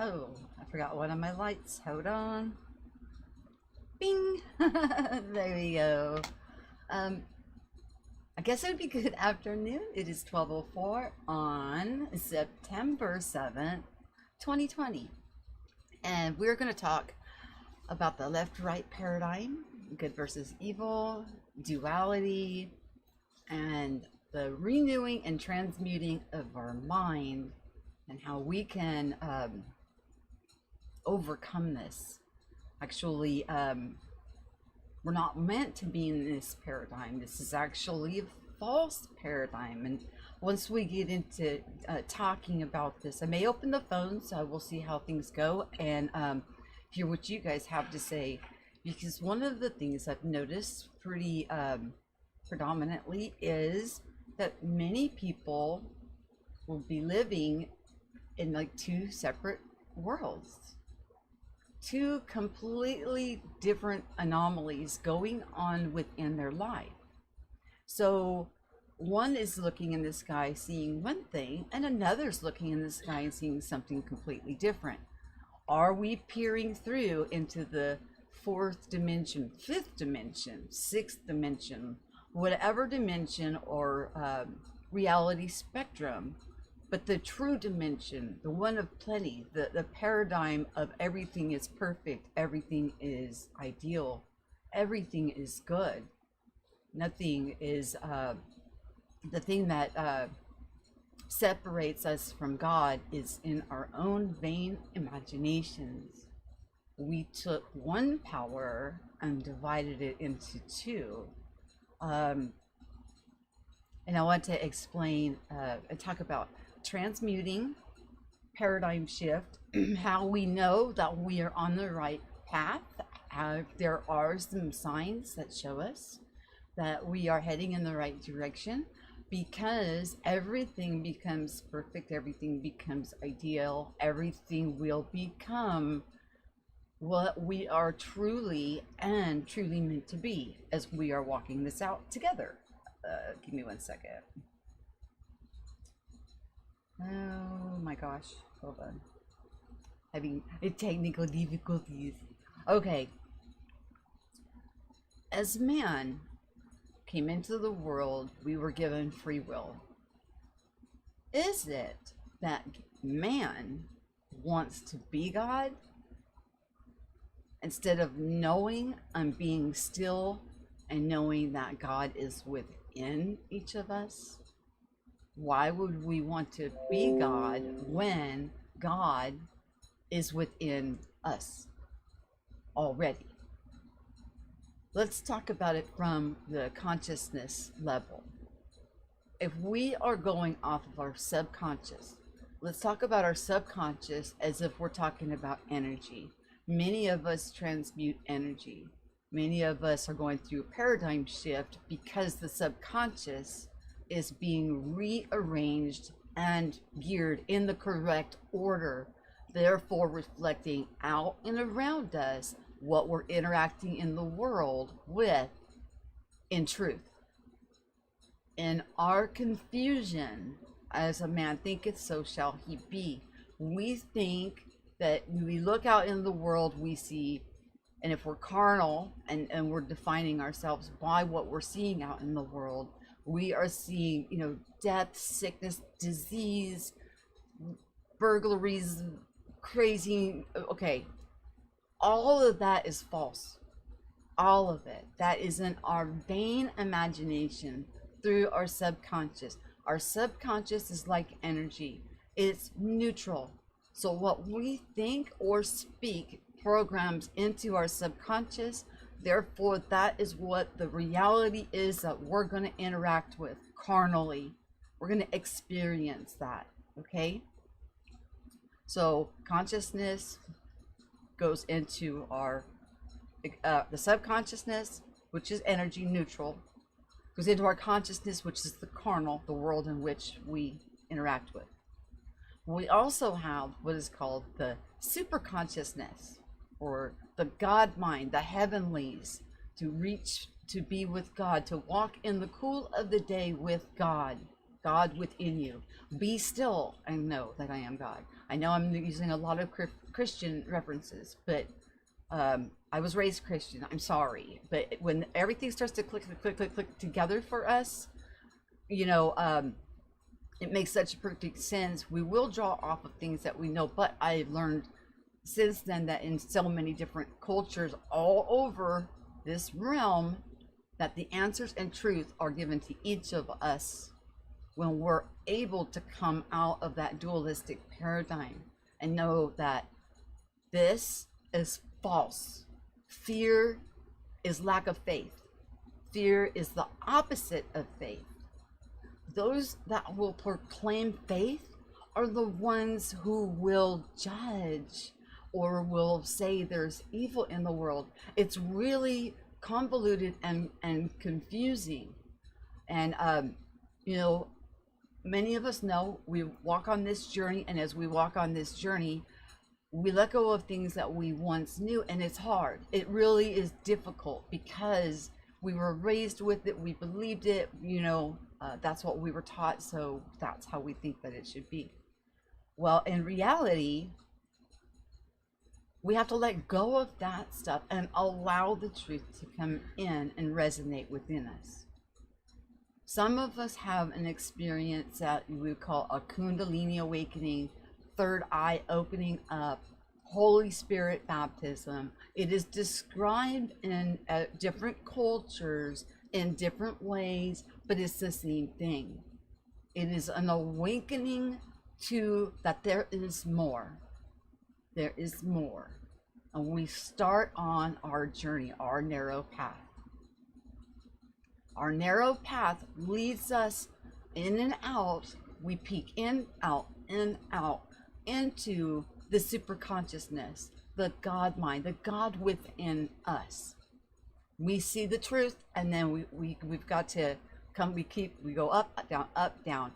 Oh, I forgot one of my lights. Hold on. Bing! There we go. Um, I guess it would be good afternoon. It is 12:04 on September 7th, 2020. And we're going to talk about the left-right paradigm, good versus evil, duality, and the renewing and transmuting of our mind and how we can overcome this. Actually, we're not meant to be in this paradigm. This is actually a false paradigm. And once we get into talking about this, I may open the phone, so I will see how things go and hear what you guys have to say. Because one of the things I've noticed pretty predominantly is that many people will be living in like two separate worlds. Two completely different anomalies going on within their life. So one is looking in the sky seeing one thing, and another's looking in the sky and seeing something completely different. Are we peering through into the fourth dimension, fifth dimension, sixth dimension, whatever dimension or reality spectrum? But the true dimension, the one of plenty, the paradigm of everything is perfect, everything is ideal, everything is good. Nothing is the thing that separates us from God is in our own vain imaginations. We took one power and divided it into two. And I want to explain and talk about transmuting, paradigm shift, how we know that we are on the right path. There are some signs that show us that we are heading in the right direction, because everything becomes perfect, everything becomes ideal, everything will become what we are truly meant to be as we are walking this out together. Give me 1 second. Oh my gosh, hold on. Having technical difficulties. Okay. As man came into the world, we were given free will. Is it that man wants to be God instead of knowing and being still and knowing that God is within each of us? Why would we want to be God when God is within us already? Let's talk about it from the consciousness level. If we are going off of our subconscious, let's talk about our subconscious as if we're talking about energy. Many of us transmute energy. Many of us are going through a paradigm shift because the subconscious is being rearranged and geared in the correct order, therefore reflecting out and around us what we're interacting in the world with in truth. In our confusion, as a man thinketh, so shall he be. We think that when we look out in the world, we see, and if we're carnal and we're defining ourselves by what we're seeing out in the world, we are seeing, death, sickness, disease, burglaries, crazy. Okay, all of that is false. All of it. That is in our vain imagination through our subconscious. Our subconscious is like energy. It's neutral. So what we think or speak programs into our subconscious. Therefore, that is what the reality is that we're going to interact with carnally. We're going to experience that, okay? So consciousness goes into our, the subconsciousness, which is energy neutral, goes into our consciousness, which is the carnal, the world in which we interact with. We also have what is called the superconsciousness, or the God mind, the heavenlies, to reach, to be with God, to walk in the cool of the day with God, God within you. Be still and know that I am God. I know I'm using a lot of Christian references, but I was raised Christian. I'm sorry, but when everything starts to click together for us, you know, it makes such perfect sense. We will draw off of things that we know, but I've learned since then that in so many different cultures all over this realm, that the answers and truth are given to each of us when we're able to come out of that dualistic paradigm and know that this is false. Fear is lack of faith. Fear is the opposite of faith. Those that will proclaim faith are the ones who will judge or will say there's evil in the world. It's really convoluted and confusing. And, you know, many of us know we walk on this journey, and as we walk on this journey, we let go of things that we once knew, and it's hard. It really is difficult because we were raised with it, we believed it, you know, that's what we were taught, so that's how we think that it should be. Well, in reality, we have to let go of that stuff and allow the truth to come in and resonate within us. Some of us have an experience that we call a Kundalini awakening, third eye opening up, Holy Spirit baptism. It is described in different cultures in different ways, but it's the same thing. It is an awakening to that there is more. There is more. And we start on our journey, our narrow path. Our narrow path leads us in and out. We peek in, out, into the super consciousness, the God mind, the God within us. We see the truth, and then we've got to come, we go up, down,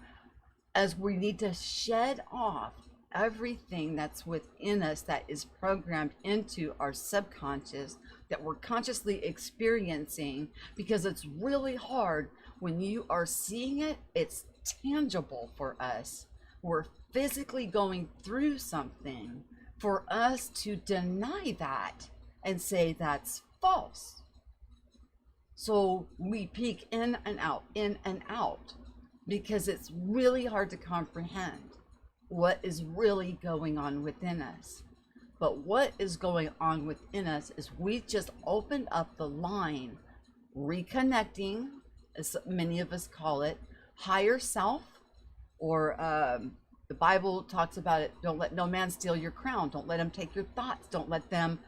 as we need to shed off everything that's within us that is programmed into our subconscious that we're consciously experiencing, because it's really hard when you are seeing it. It's tangible for us. We're physically going through something, for us to deny that and say that's false. So we peek in and out, because it's really hard to comprehend what is really going on within us. But what is going on within us is we just opened up the line, reconnecting, as many of us call it, higher self, or the Bible talks about it, don't let no man steal your crown, don't let them take your thoughts, don't let them,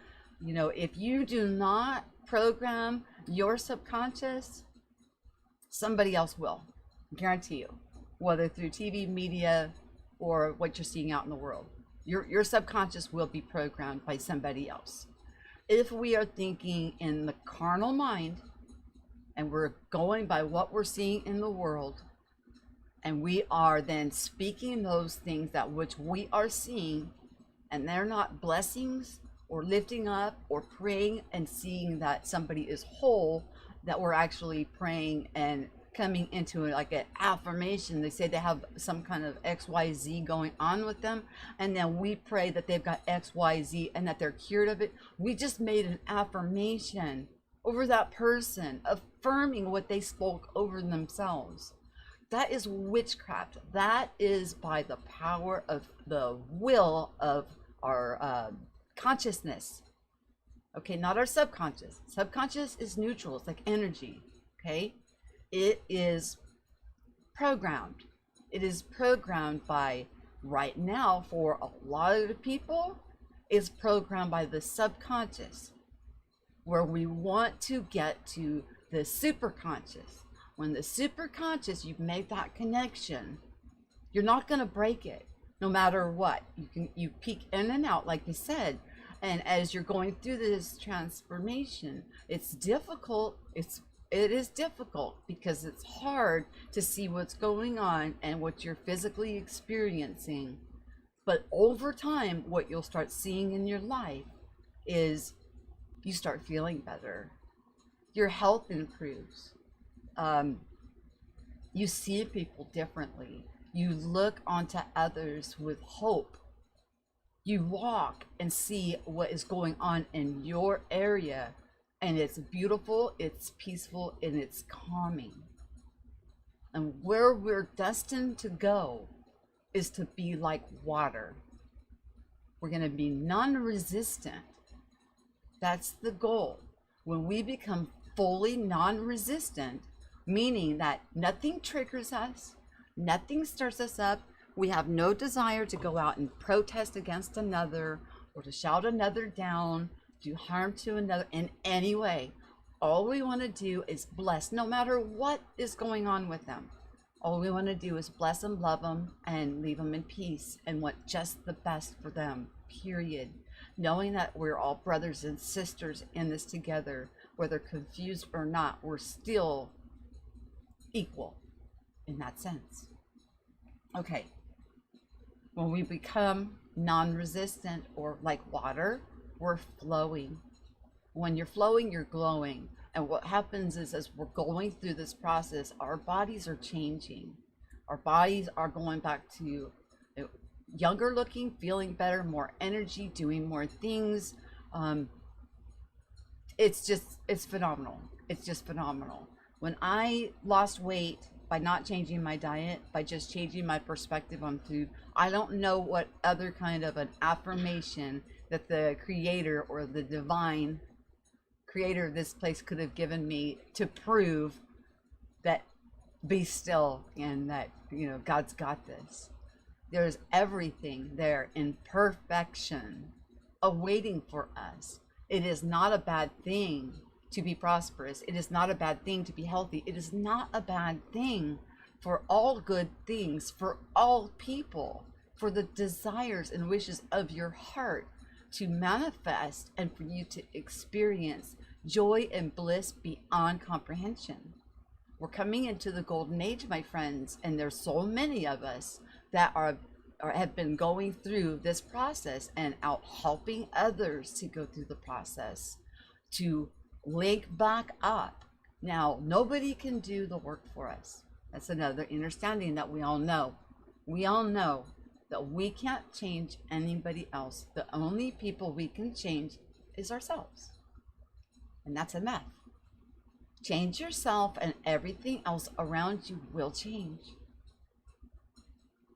you know, if you do not program your subconscious, somebody else will, guarantee you, whether through TV, media, or what you're seeing out in the world. Your subconscious will be programmed by somebody else. If we are thinking in the carnal mind and we're going by what we're seeing in the world, and we are then speaking those things that which we are seeing, and they're not blessings or lifting up or praying and seeing that somebody is whole, that we're actually praying and coming into like an affirmation. They say they have some kind of XYZ going on with them, and then we pray that they've got XYZ and that they're cured of it. We just made an affirmation over that person, affirming what they spoke over themselves. That is witchcraft. That is by the power of the will of our consciousness. Okay, not our subconscious. Subconscious is neutral. It's like energy. Okay, it is programmed. It is programmed by, right now, for a lot of the people, is programmed by the subconscious, where we want to get to the superconscious. When the superconscious, you've made that connection, you're not going to break it, no matter what. You peek in and out, like you said, and as you're going through this transformation, it's difficult. It is difficult because it's hard to see what's going on and what you're physically experiencing. But over time, what you'll start seeing in your life is you start feeling better. Your health improves. You see people differently. You look onto others with hope You walk and see what is going on in your area, and it's beautiful, it's peaceful, and it's calming. And where we're destined to go is to be like water. We're going to be non-resistant. That's the goal. When we become fully non-resistant, meaning that nothing triggers us, nothing stirs us up, we have no desire to go out and protest against another or to shout another down, do harm to another in any way. All we want to do is bless, no matter what is going on with them. All we want to do is bless them, love them, and leave them in peace and want just the best for them, period. Knowing that we're all brothers and sisters in this together, whether confused or not, we're still equal in that sense. Okay, when we become non-resistant or like water, we're flowing. When you're flowing, you're glowing. And what happens is, as we're going through this process, our bodies are changing. Our bodies are going back to younger looking, feeling better, more energy, doing more things. It's phenomenal. It's just phenomenal. When I lost weight by not changing my diet, by just changing my perspective on food, I don't know what other kind of an affirmation that the creator or the divine creator of this place could have given me to prove that be still and that, you know, God's got this. There's everything there in perfection awaiting for us. It is not a bad thing to be prosperous. It is not a bad thing to be healthy. It is not a bad thing for all good things, for all people, for the desires and wishes of your heart to manifest and for you to experience joy and bliss beyond comprehension. We're coming into the golden age, my friends, and there's so many of us that have been going through this process and out helping others to go through the process to link back up. Now, nobody can do the work for us. That's another understanding that we all know. We all know that we can't change anybody else. The only people we can change is ourselves. And that's a myth. Change yourself and everything else around you will change.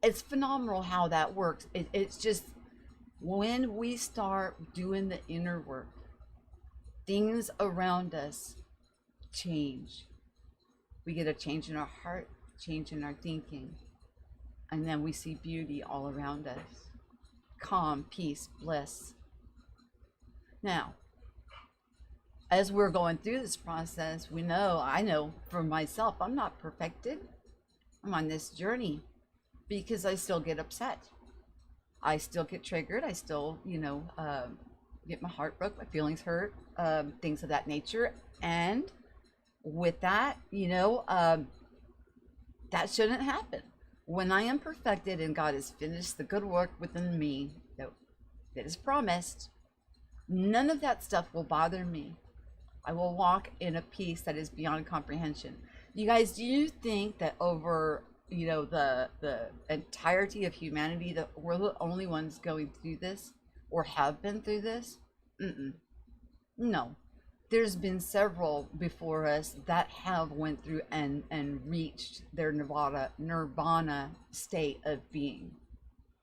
It's phenomenal how that works. It's just when we start doing the inner work, things around us change. We get a change in our heart, change in our thinking, and then we see beauty all around us. Calm, peace, bliss. Now, as we're going through this process, I know for myself, I'm not perfected. I'm on this journey because I still get upset. I still get triggered. I still, get my heart broke, my feelings hurt, things of that nature. And with that, that shouldn't happen. When I am perfected and God has finished the good work within me that is promised, none of that stuff will bother me. I will walk in a peace that is beyond comprehension. You guys, do you think that over, the entirety of humanity, that we're the only ones going through this or have been through this? No. There's been several before us that have went through and reached their nirvana state of being.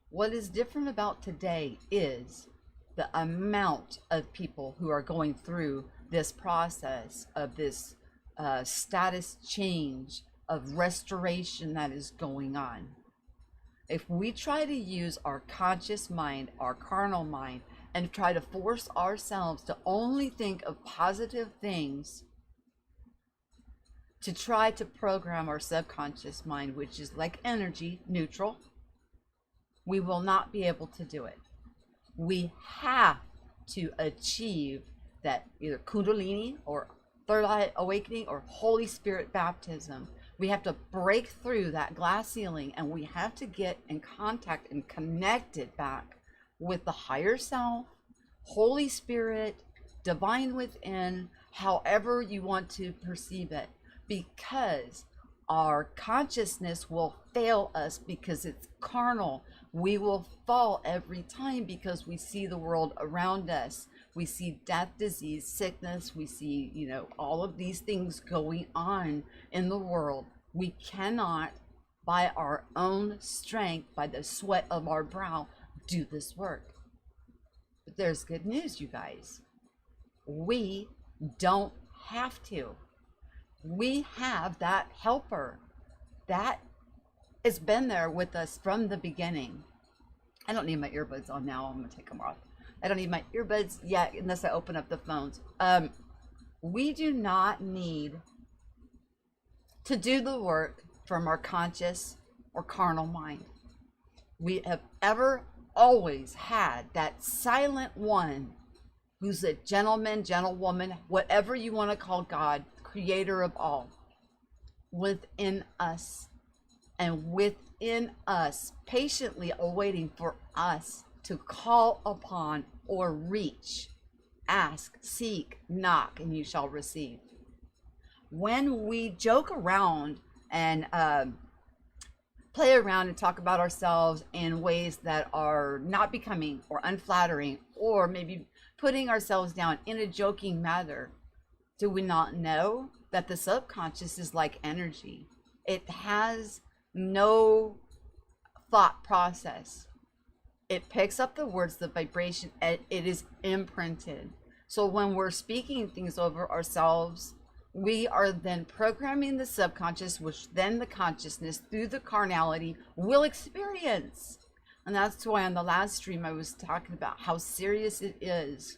What is different about today is the amount of people who are going through this process of this status change of restoration that is going on. If we try to use our conscious mind, our carnal mind, and try to force ourselves to only think of positive things, to try to program our subconscious mind, which is like energy, neutral, we will not be able to do it. We have to achieve that either Kundalini or Third Eye Awakening or Holy Spirit baptism. We have to break through that glass ceiling, and we have to get in contact and connected back with the higher self, Holy Spirit, divine within, however you want to perceive it, because our consciousness will fail us because it's carnal. We will fall every time because we see the world around us. We see death, disease, sickness. We see, all of these things going on in the world. We cannot, by our own strength, by the sweat of our brow, do this work. But there's good news, you guys. We don't have to. We have that helper that has been there with us from the beginning. I don't need my earbuds on now. I'm gonna take them off. I don't need my earbuds yet unless I open up the phones. We do not need to do the work from our conscious or carnal mind. We have always had that silent one who's a gentleman, gentlewoman, whatever you want to call God, creator of all, within us. And within us, patiently awaiting for us to call upon or reach, ask, seek, knock, and you shall receive. When we joke around and play around and talk about ourselves in ways that are not becoming or unflattering, or maybe putting ourselves down in a joking manner, do we not know that the subconscious is like energy? It has no thought process. It picks up the words, the vibration, and it is imprinted. So when we're speaking things over ourselves, we are then programming the subconscious, which then the consciousness through the carnality will experience. And that's why on the last stream I was talking about how serious it is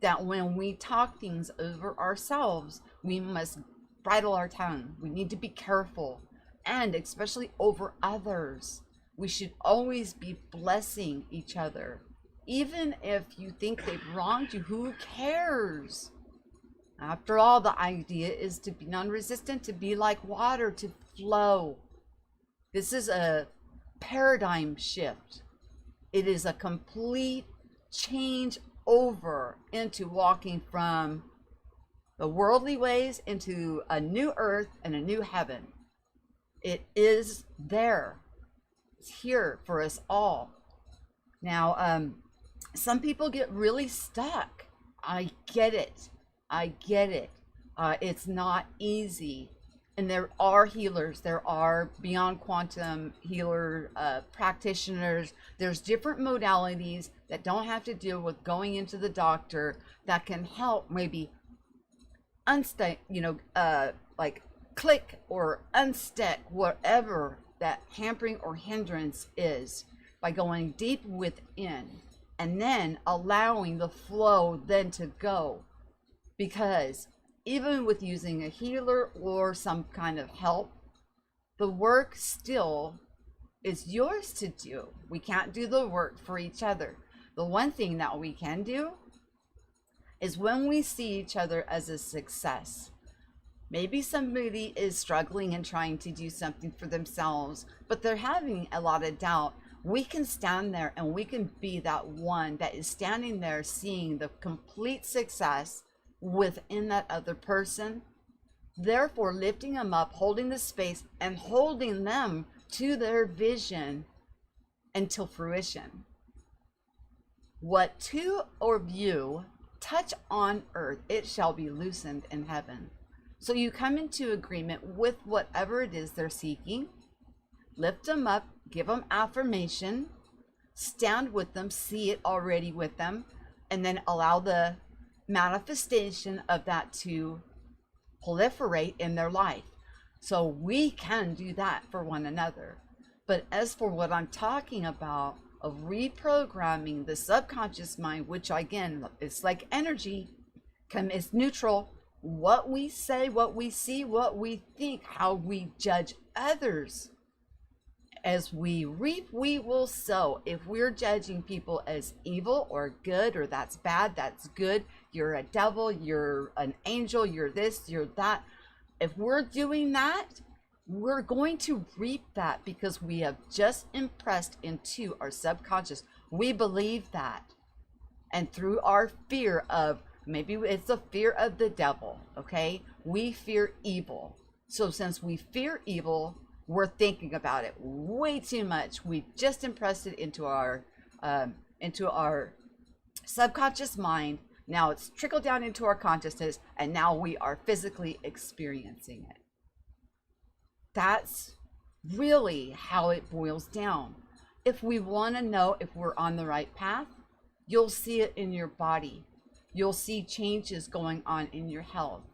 that when we talk things over ourselves, we must bridle our tongue. We need to be careful. And especially over others, we should always be blessing each other. Even if you think they've wronged you, who cares? After all, the idea is to be non-resistant, to be like water, to flow. This is a paradigm shift. It is a complete change over into walking from the worldly ways into a new earth and a new heaven. It is there. It's here for us all. Now, some people get really stuck. I get it. It's not easy. And there are healers. There are beyond quantum healer practitioners. There's different modalities that don't have to deal with going into the doctor that can help maybe unstick, like click or unstick whatever that hampering or hindrance is by going deep within and then allowing the flow then to go. Because even with using a healer or some kind of help, the work still is yours to do. We can't do the work for each other. The one thing that we can do is when we see each other as a success. Maybe somebody is struggling and trying to do something for themselves, but they're having a lot of doubt. We can stand there and we can be that one that is standing there seeing the complete success within that other person, therefore lifting them up, holding the space and holding them to their vision until fruition. What two of you touch on earth, it shall be loosened in heaven. So you come into agreement with whatever it is they're seeking, lift them up, give them affirmation, stand with them, see it already with them, and then allow the manifestation of that to proliferate in their life. So we can do that for one another. But as for what I'm talking about of reprogramming the subconscious mind, which again, it's like energy, it's neutral. What we say, what we see, what we think, how we judge others. As we reap, we will sow. If we're judging people as evil or good, or that's bad, that's good, you're a devil, you're an angel, you're this, you're that. If we're doing that, we're going to reap that because we have just impressed into our subconscious. We believe that. And through our fear of, maybe it's a fear of the devil, okay? We fear evil. So since we fear evil, We're thinking about it way too much. We just impressed it into our subconscious mind. Now it's trickled down into our consciousness, and now we are physically experiencing it. That's really how it boils down. If we want to know if we're on the right path, you'll see it in your body. You'll see changes going on in your health.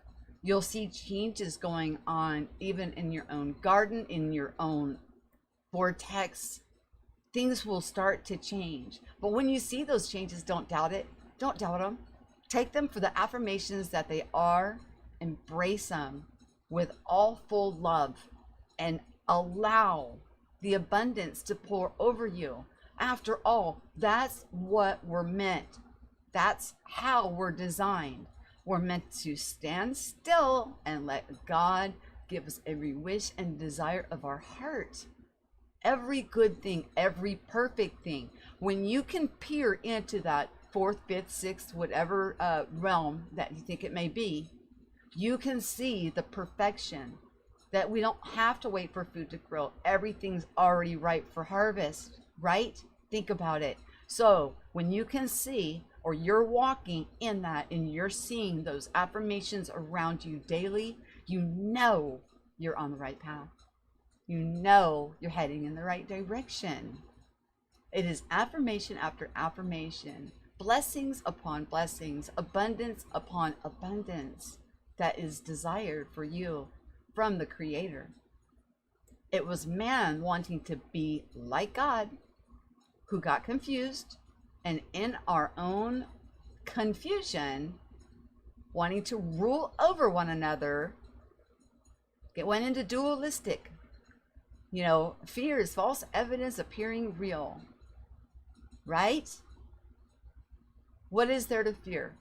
You'll see changes going on even in your own garden, in your own vortex. Things will start to change. But when you see those changes, don't doubt it. Don't doubt them. Take them for the affirmations that they are. Embrace them with all full love and allow the abundance to pour over you. After all, that's what we're meant. That's how we're designed. We're meant to stand still and let God give us every wish and desire of our heart. Every good thing, every perfect thing. When you can peer into that fourth, fifth, sixth, whatever realm that you think it may be, you can see the perfection, that we don't have to wait for food to grow. Everything's already ripe for harvest, right? Think about it. So when you can see, or you're walking in that and you're seeing those affirmations around you daily, you know you're on the right path. You know you're heading in the right direction. It is affirmation after affirmation, blessings upon blessings, abundance upon abundance that is desired for you from the Creator. It was man wanting to be like God who got confused, and in our own confusion, wanting to rule over one another, it went into dualistic. You know, fear is false evidence appearing real, right? What is there to fear?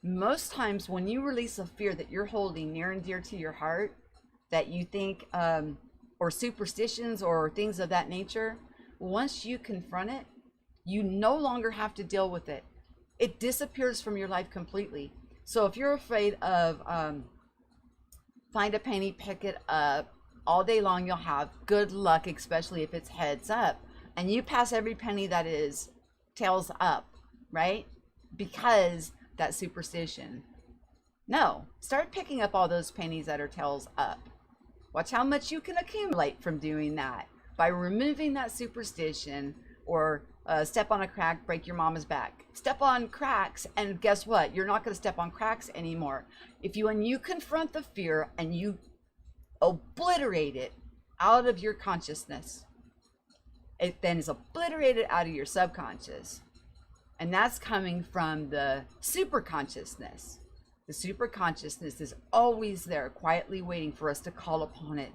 Most times when you release a fear that you're holding near and dear to your heart, that you think, or superstitions or things of that nature, once you confront it, you no longer have to deal with it. It disappears from your life completely. So if you're afraid of, find a penny, pick it up, all day long you'll have good luck, especially if it's heads up. And you pass every penny that is tails up, right? Because that superstition. No, start picking up all those pennies that are tails up. Watch how much you can accumulate from doing that. By removing that superstition, or step on a crack, break your mama's back. Step on cracks, and guess what? You're not going to step on cracks anymore. When you confront the fear and you obliterate it out of your consciousness, it then is obliterated out of your subconscious. And that's coming from the super consciousness. The super consciousness is always there, quietly waiting for us to call upon it,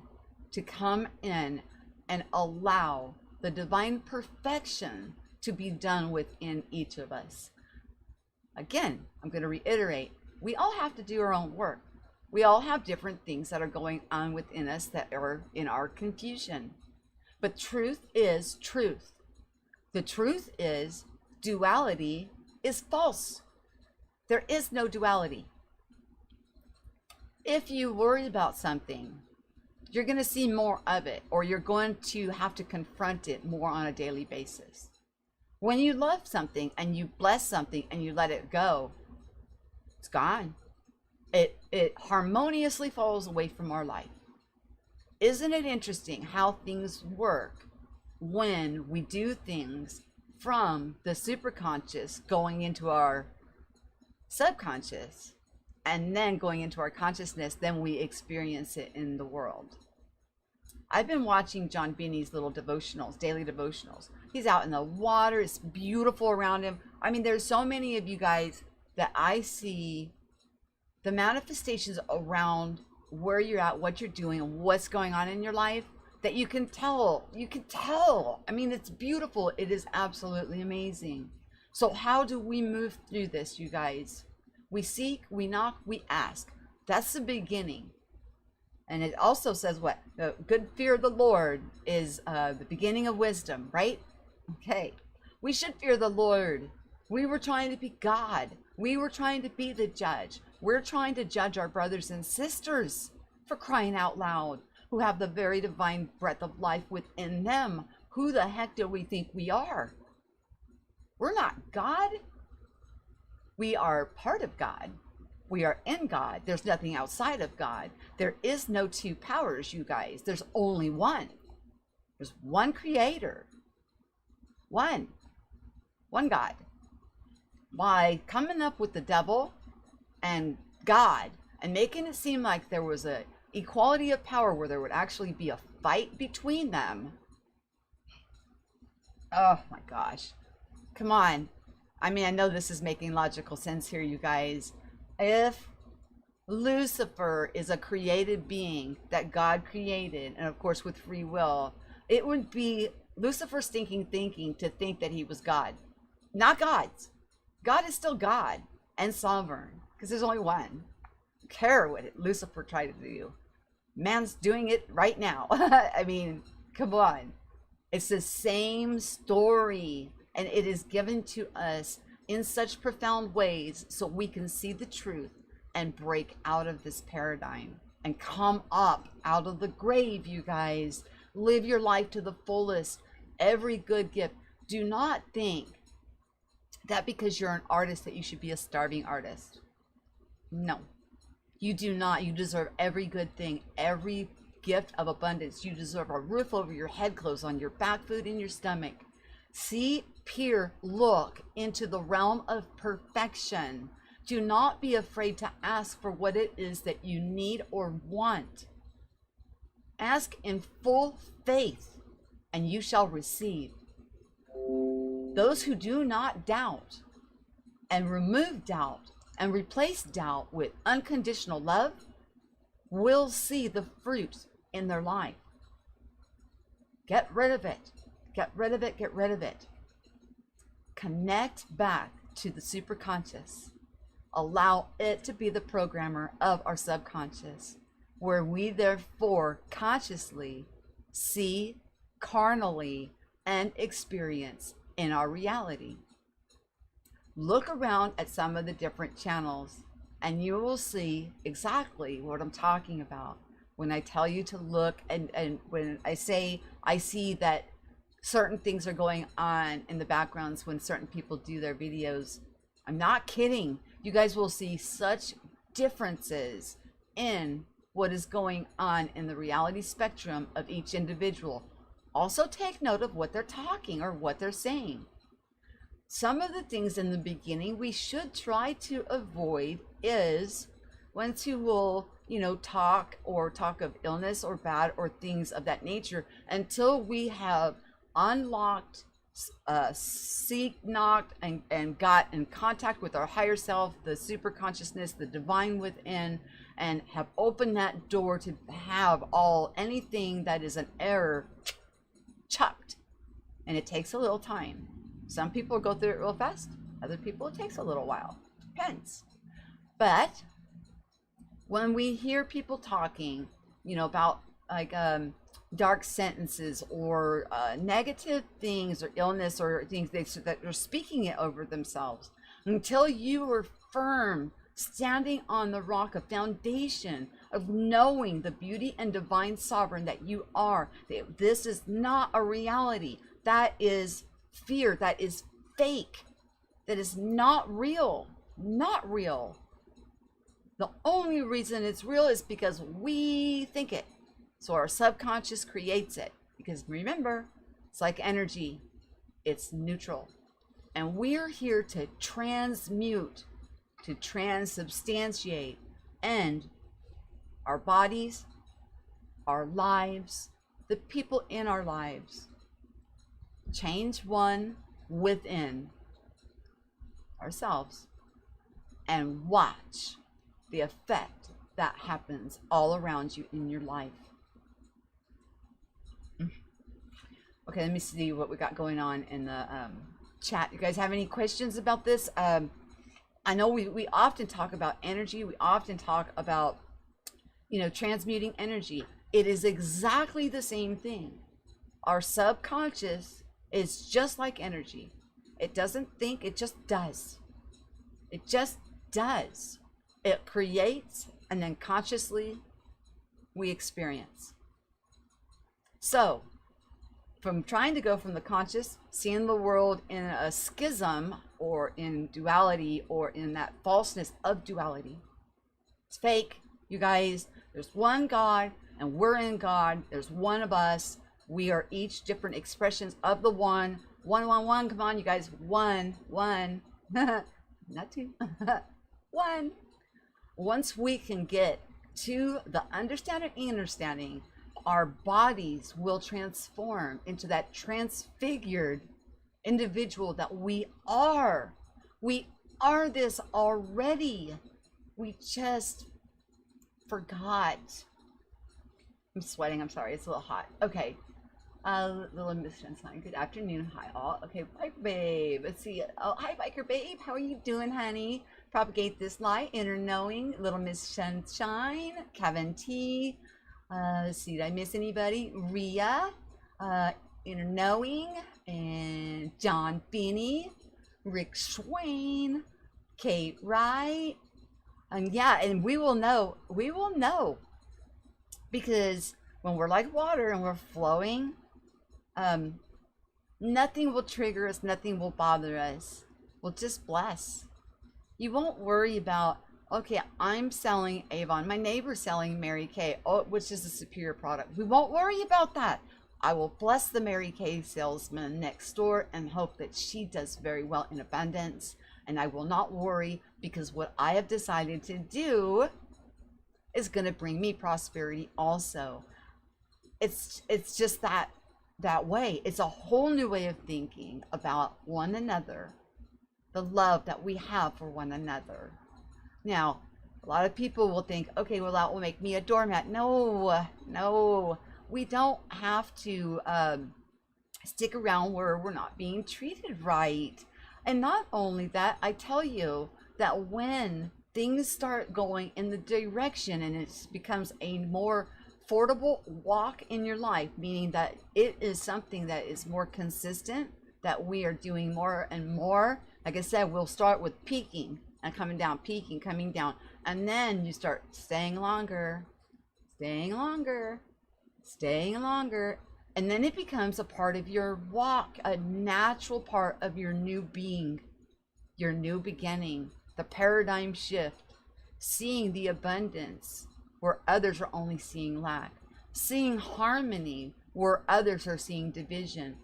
to come in and allow the divine perfection to be done within each of us. Again, I'm going to reiterate, we all have to do our own work. We all have different things that are going on within us that are in our confusion. But truth is truth. The truth is duality is false. There is no duality. If you worry about something, you're going to see more of it, or you're going to have to confront it more on a daily basis. When you love something and you bless something and you let it go, it's gone. It harmoniously falls away from our life. Isn't it interesting how things work when we do things from the superconscious going into our subconscious, and then going into our consciousness, then we experience it in the world. I've been watching John Binney's little devotionals, daily devotionals. He's out in the water. It's beautiful around him. I mean, there's so many of you guys that I see the manifestations around where you're at, what you're doing, and what's going on in your life, that you can tell. You can tell. I mean, it's beautiful. It is absolutely amazing. So how do we move through this, you guys? We seek, we knock, we ask. That's the beginning. And it also says what? The good fear of the Lord is the beginning of wisdom, right? Okay. We should fear the Lord. We were trying to be God. We were trying to be the judge. We're trying to judge our brothers and sisters, for crying out loud. who have the very divine breath of life within them. Who the heck do we think we are? We're not God. We are part of God. We are in God. There's nothing outside of God. There is no two powers, you guys. There's only one. There's one creator. One God. By coming up with the devil and God and making it seem like there was a equality of power where there would actually be a fight between them. Oh my gosh. Come on. I mean, I know this is making logical sense here, you guys. If Lucifer is a created being that God created, and of course with free will, it would be Lucifer's stinking thinking to think that he was God. Not God's. God is still God and sovereign, because there's only one. I don't care what Lucifer tried to do. Man's doing it right now. I mean, come on. It's the same story, and it is given to us in such profound ways so we can see the truth and break out of this paradigm and come up out of the grave, you guys. Live your life to the fullest. Every good gift. Do not think that because you're an artist that you should be a starving artist. No, you do not. You deserve every good thing, every gift of abundance. You deserve a roof over your head, clothes on your back, food in your stomach. See, peer, look into the realm of perfection. Do not be afraid to ask for what it is that you need or want. Ask in full faith, and you shall receive. Those who do not doubt and remove doubt and replace doubt with unconditional love will see the fruit in their life. Get rid of it. Get rid of it. Get rid of it. Connect back to the superconscious. Allow it to be the programmer of our subconscious, where we therefore consciously see, carnally, and experience in our reality. Look around at some of the different channels and you will see exactly what I'm talking about when I tell you to look, and when I say I see that certain things are going on in the backgrounds when certain people do their videos. I'm not kidding. You guys will see such differences in what is going on in the reality spectrum of each individual. Also take note of what they're talking or what they're saying. Some of the things in the beginning we should try to avoid is when two will, talk of illness or bad or things of that nature until we have unlocked, knocked, and got in contact with our higher self, the super consciousness, the divine within, and have opened that door to have anything that is an error chucked. And it takes a little time. Some people go through it real fast. Other people, it takes a little while. Depends. But when we hear people talking, about dark sentences or negative things or illness or things that are speaking it over themselves, until you are firm, standing on the rock, a foundation of knowing the beauty and divine sovereign that you are, that this is not a reality. That is fear. That is fake. That is not real. Not real. The only reason it's real is because we think it. So our subconscious creates it. Because remember, it's like energy. It's neutral. And we're here to transmute, to transubstantiate, and our bodies, our lives, the people in our lives. Change one within ourselves and watch the effect that happens all around you in your life. Okay, let me see what we got going on in the chat. You guys have any questions about this? I know we often talk about energy. We often talk about, transmuting energy. It is exactly the same thing. Our subconscious is just like energy. It doesn't think, it just does. It just does. It creates, and then consciously we experience. So, from trying to go from the conscious, seeing the world in a schism or in duality or in that falseness of duality. It's fake, you guys. There's one God and we're in God. There's one of us. We are each different expressions of the one. One, one, one. Come on, you guys. One, one. Not two. One. Once we can get to the understanding, our bodies will transform into that transfigured individual that we are. We are this already. We just forgot. I'm sweating. I'm sorry. It's a little hot. Okay. Little Miss Sunshine. Good afternoon. Hi all. Okay, bye babe. Let's see. Oh, hi biker babe. How are you doing, honey? Propagate this light. Inner knowing. Little Miss Sunshine. Kevin T. Let's see. Did I miss anybody? Ria. Inner knowing. And John Finney. Rick Swain. Kate Wright. And yeah, and we will know. We will know. Because when we're like water and we're flowing, nothing will trigger us, nothing will bother us. We'll just bless. You won't worry about, okay, I'm selling Avon, my neighbor's selling Mary Kay, which is a superior product. We won't worry about that. I will bless the Mary Kay salesman next door and hope that she does very well in abundance. And I will not worry, because what I have decided to do is going to bring me prosperity also. It's just that way. It's a whole new way of thinking about one another, the love that we have for one another. Now, a lot of people will think, okay, well, that will make me a doormat. No, we don't have to stick around where we're not being treated right. And not only that, I tell you that when things start going in the direction and it becomes a more affordable walk in your life, meaning that it is something that is more consistent, that we are doing more and more. Like I said, we'll start with peaking and coming down, peaking, coming down, and then you start staying longer, staying longer, staying longer, and then it becomes a part of your walk, a natural part of your new being, your new beginning, the paradigm shift, seeing the abundance where others are only seeing lack, seeing harmony where others are seeing division.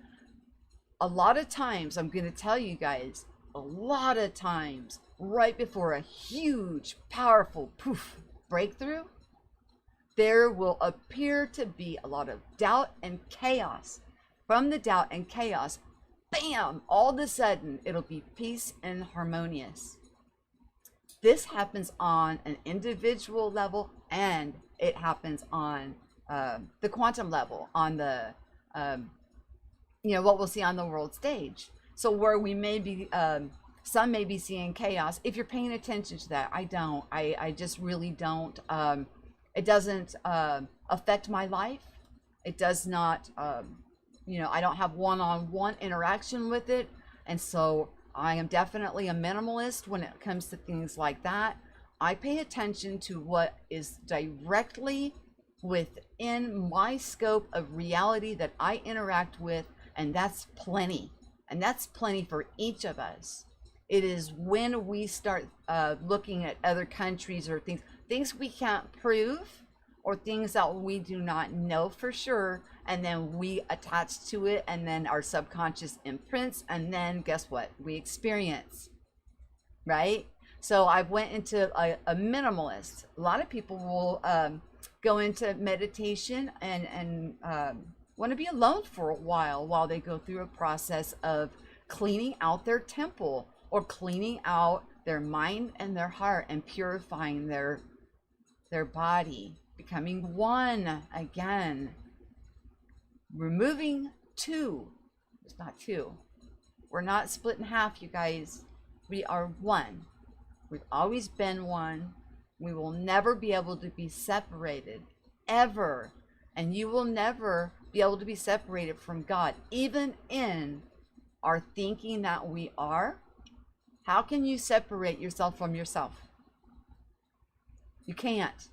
A lot of times, I'm going to tell you guys, a lot of times, right before a huge, powerful poof breakthrough, there will appear to be a lot of doubt and chaos. From the doubt and chaos, bam, all of a sudden, it'll be peace and harmonious. This happens on an individual level, and it happens on the quantum level, on the, what we'll see on the world stage. So where we may be, some may be seeing chaos. If you're paying attention to that, I don't. I just really don't. It doesn't affect my life. It does not, I don't have one-on-one interaction with it. And so I am definitely a minimalist when it comes to things like that. I pay attention to what is directly within my scope of reality that I interact with, and that's plenty. And that's plenty for each of us. It is when we start looking at other countries or things we can't prove, or things that we do not know for sure, and then we attach to it, and then our subconscious imprints, and then guess what? We experience, right? So I went into a minimalist. A lot of people will go into meditation and want to be alone for a while they go through a process of cleaning out their temple, or cleaning out their mind and their heart, and purifying their body, becoming one again, removing two. It's not two. We're not split in half, you guys. We are one. We've always been one. We will never be able to be separated, ever. And you will never be able to be separated from God, even in our thinking that we are. How can you separate yourself from yourself? You can't.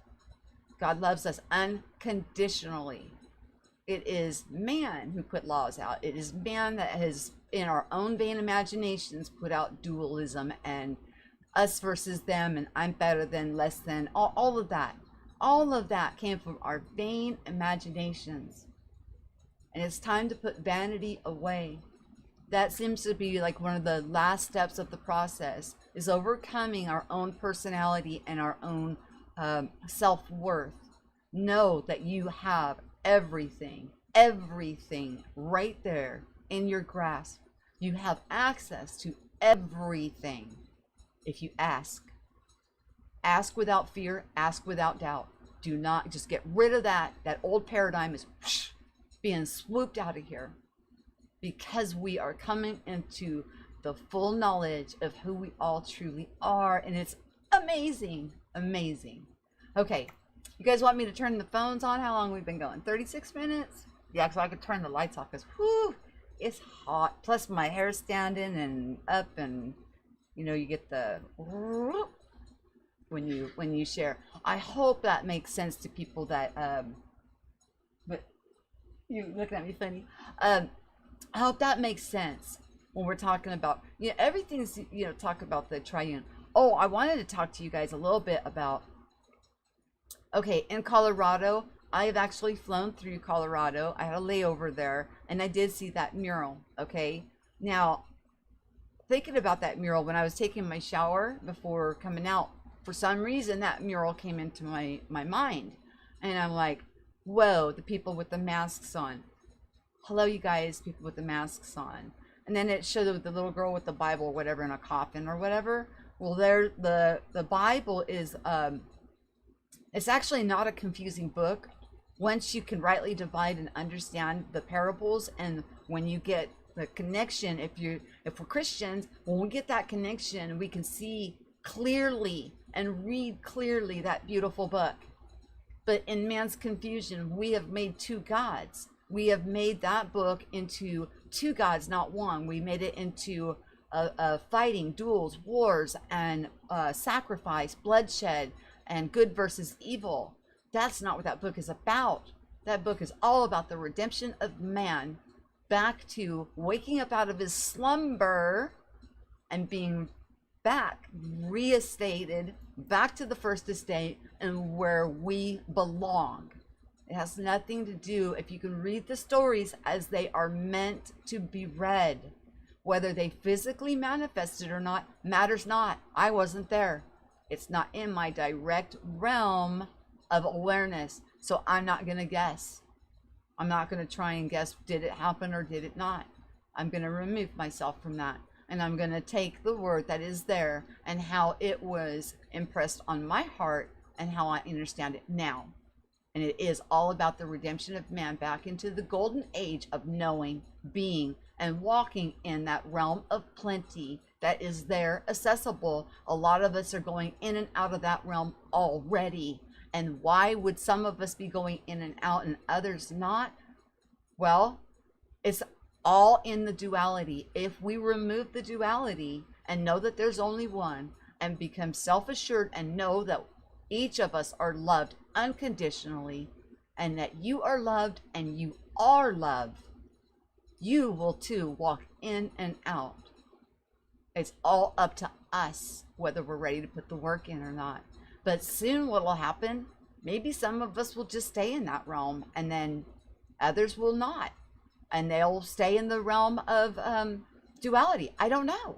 God loves us unconditionally. It is man who put laws out. It is man that has, in our own vain imaginations, put out dualism and us versus them, and I'm better than, less than, all of that. All of that came from our vain imaginations. And it's time to put vanity away. That seems to be like one of the last steps of the process, is overcoming our own personality and our own self-worth. Know that you have everything right there in your grasp. You have access to everything if you ask. Ask without fear, ask without doubt. Do not, just get rid of that. That old paradigm is being swooped out of here, because we are coming into the full knowledge of who we all truly are, and it's amazing, amazing. Okay, you guys want me to turn the phones on? How long have we been going? 36 minutes? Yeah, so I could turn the lights off, because whoo, it's hot. Plus my hair's standing and up, and you know, you get the when you share. I hope that makes sense to people that but you looking at me funny. I hope that makes sense when we're talking about, you know, everything's, you know, talk about the triune. Oh, I wanted to talk to you guys a little bit about, okay, in Colorado, I have actually flown through Colorado. I had a layover there, and I did see that mural, okay? Now, thinking about that mural, when I was taking my shower before coming out, for some reason, that mural came into my mind. And I'm like, whoa, the people with the masks on. Hello, you guys, people with the masks on. And then it showed the little girl with the Bible or whatever in a coffin or whatever. Well, there, the Bible is, it's actually not a confusing book once you can rightly divide and understand the parables. And when you get the connection, if we're Christians, when we get that connection, we can see clearly and read clearly that beautiful book. But in man's confusion, we have made two gods. We have made that book into two gods, not one. We made it into fighting, duels, wars, and sacrifice, bloodshed, and good versus evil. That's not what that book is about. That book is all about the redemption of man back to waking up out of his slumber and being back, reinstated, back to the first estate and where we belong. It has nothing to do, if you can read the stories as they are meant to be read. Whether they physically manifested or not matters not. I wasn't there. It's not in my direct realm of awareness. So I'm not going to guess. I'm not going to try and guess, did it happen or did it not? I'm going to remove myself from that. And I'm going to take the word that is there and how it was impressed on my heart and how I understand it now. And it is all about the redemption of man back into the golden age of knowing, being, and walking in that realm of plenty that is there, accessible. A lot of us are going in and out of that realm already. And why would some of us be going in and out and others not? Well, it's all in the duality. If we remove the duality and know that there's only one, and become self-assured and know that each of us are loved unconditionally, and that you are loved and you are loved, you will too walk in and out. It's all up to us whether we're ready to put the work in or not. But soon what will happen, maybe some of us will just stay in that realm, and then others will not, and they'll stay in the realm of duality. I don't know,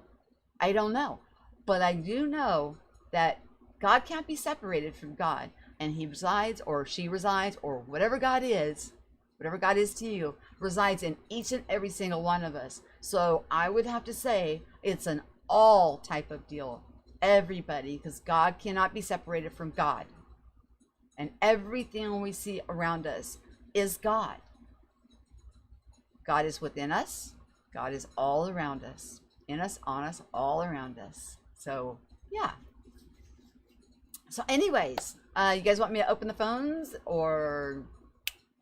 but I do know that God can't be separated from God, and he resides, or she resides, or whatever God is to you, resides in each and every single one of us. So I would have to say it's an all type of deal. Everybody, because God cannot be separated from God. And everything we see around us is God. God is within us. God is all around us. In us, on us, all around us. So, yeah. So anyways, you guys want me to open the phones? Or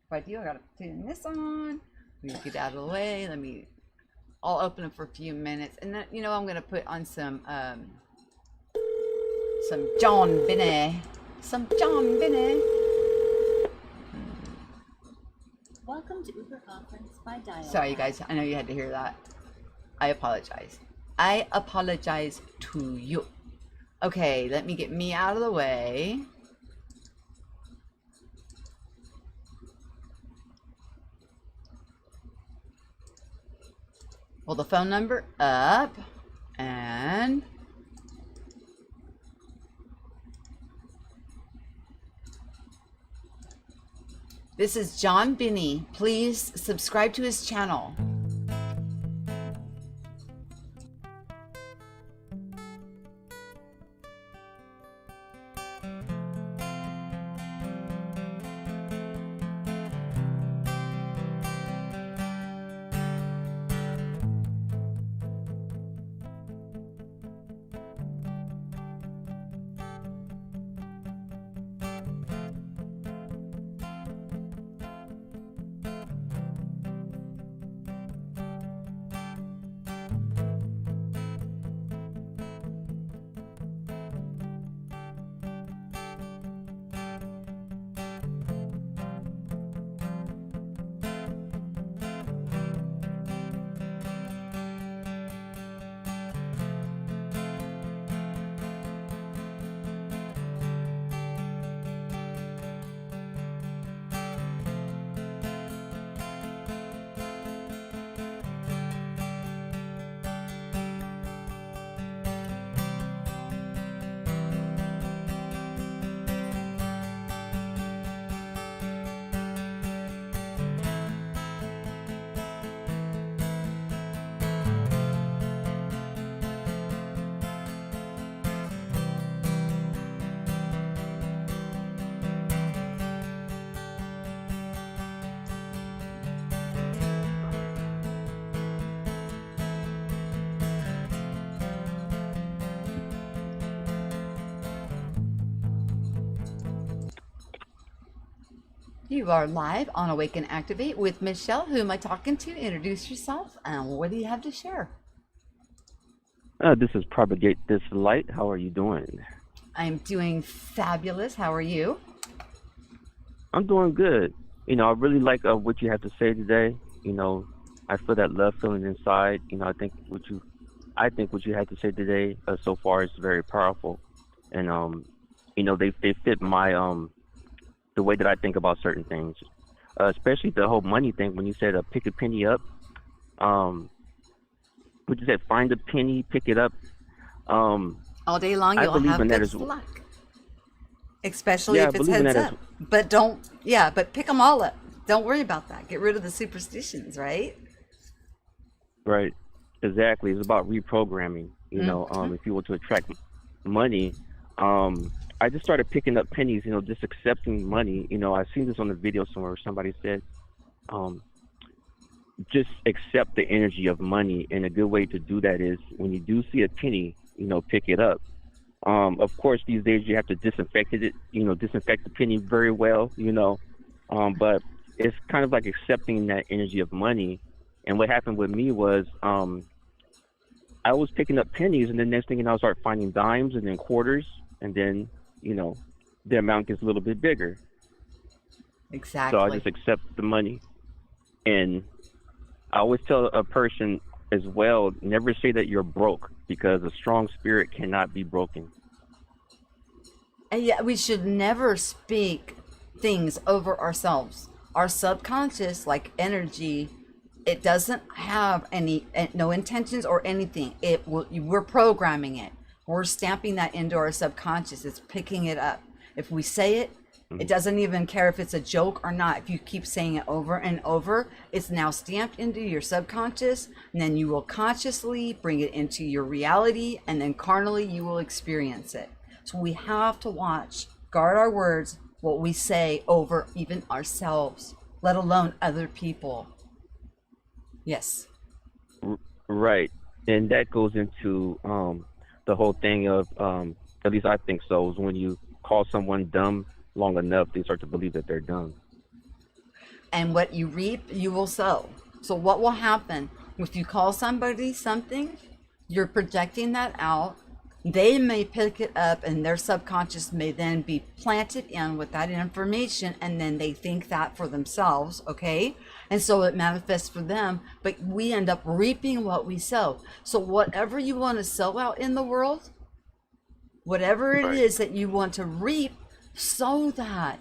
if I do, I gotta turn this on. Let me get out of the way. I'll open them for a few minutes. And then, you know, I'm gonna put on some John Binney. Some John Binney. Welcome to Uber Conference by Dial. Sorry, you guys. I know you had to hear that. I apologize. I apologize to you. Okay, let me get me out of the way. Pull the phone number up and this is John Binney. Please subscribe to his channel. You are live on Awaken Activate with Michelle. Who am I talking to? Introduce yourself and what do you have to share? This is Propagate This Light. How are you doing? I'm doing fabulous. How are you? I'm doing good. You know, I really like what you have to say today. You know, I feel that love feeling inside. You know, I think what you had to say today so far is very powerful, and you know, they fit my the way that I think about certain things, especially the whole money thing. When you said pick a penny up, what you said, find a penny, pick it up. All day long, I you'll believe have in that good as well. luck. Especially Yeah, I if it's believe in heads that as up. But but pick them all up. Don't worry about that. Get rid of the superstitions, right? Right. Exactly. It's about reprogramming. You know, if you were to attract money, I just started picking up pennies. You know, just accepting money. You know, I seen this on the video somewhere where somebody said, just accept the energy of money. And a good way to do that is when you do see a penny, you know, pick it up. Of course, these days you have to disinfect the penny very well, you know, but it's kind of like accepting that energy of money. And what happened with me was I was picking up pennies, and the next thing you know, I start finding dimes and then quarters, and then, you know, the amount gets a little bit bigger. So I Exactly. just accept the money. And I always tell a person as well, never say that you're broke, because a strong spirit cannot be broken. And yet we should never speak things over ourselves. Our subconscious, like energy, it doesn't have no intentions or anything. We're programming it. We're stamping that into our subconscious. It's picking it up. If we say it, it doesn't even care if it's a joke or not. If you keep saying it over and over, it's now stamped into your subconscious, and then you will consciously bring it into your reality, and then carnally you will experience it. So we have to watch, guard our words, what we say over even ourselves, let alone other people. Yes. Right. And that goes into the whole thing of, at least I think so, is when you call someone dumb long enough, they start to believe that they're dumb. And what you reap, you will sow. So what will happen if you call somebody something, you're projecting that out, They may pick it up and their subconscious may then be planted in with that information, and then they think that for themselves, okay? And so it manifests for them, but we end up reaping what we sow. So whatever you want to sow out in the world, whatever it Right. is that you want to reap, sow that.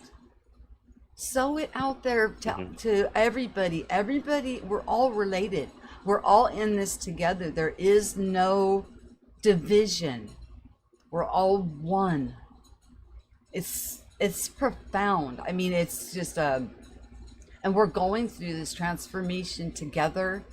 Sow it out there to everybody. Everybody, we're all related. We're all in this together. There is no division. We're all one. It's profound. I mean, it's just and we're going through this transformation together,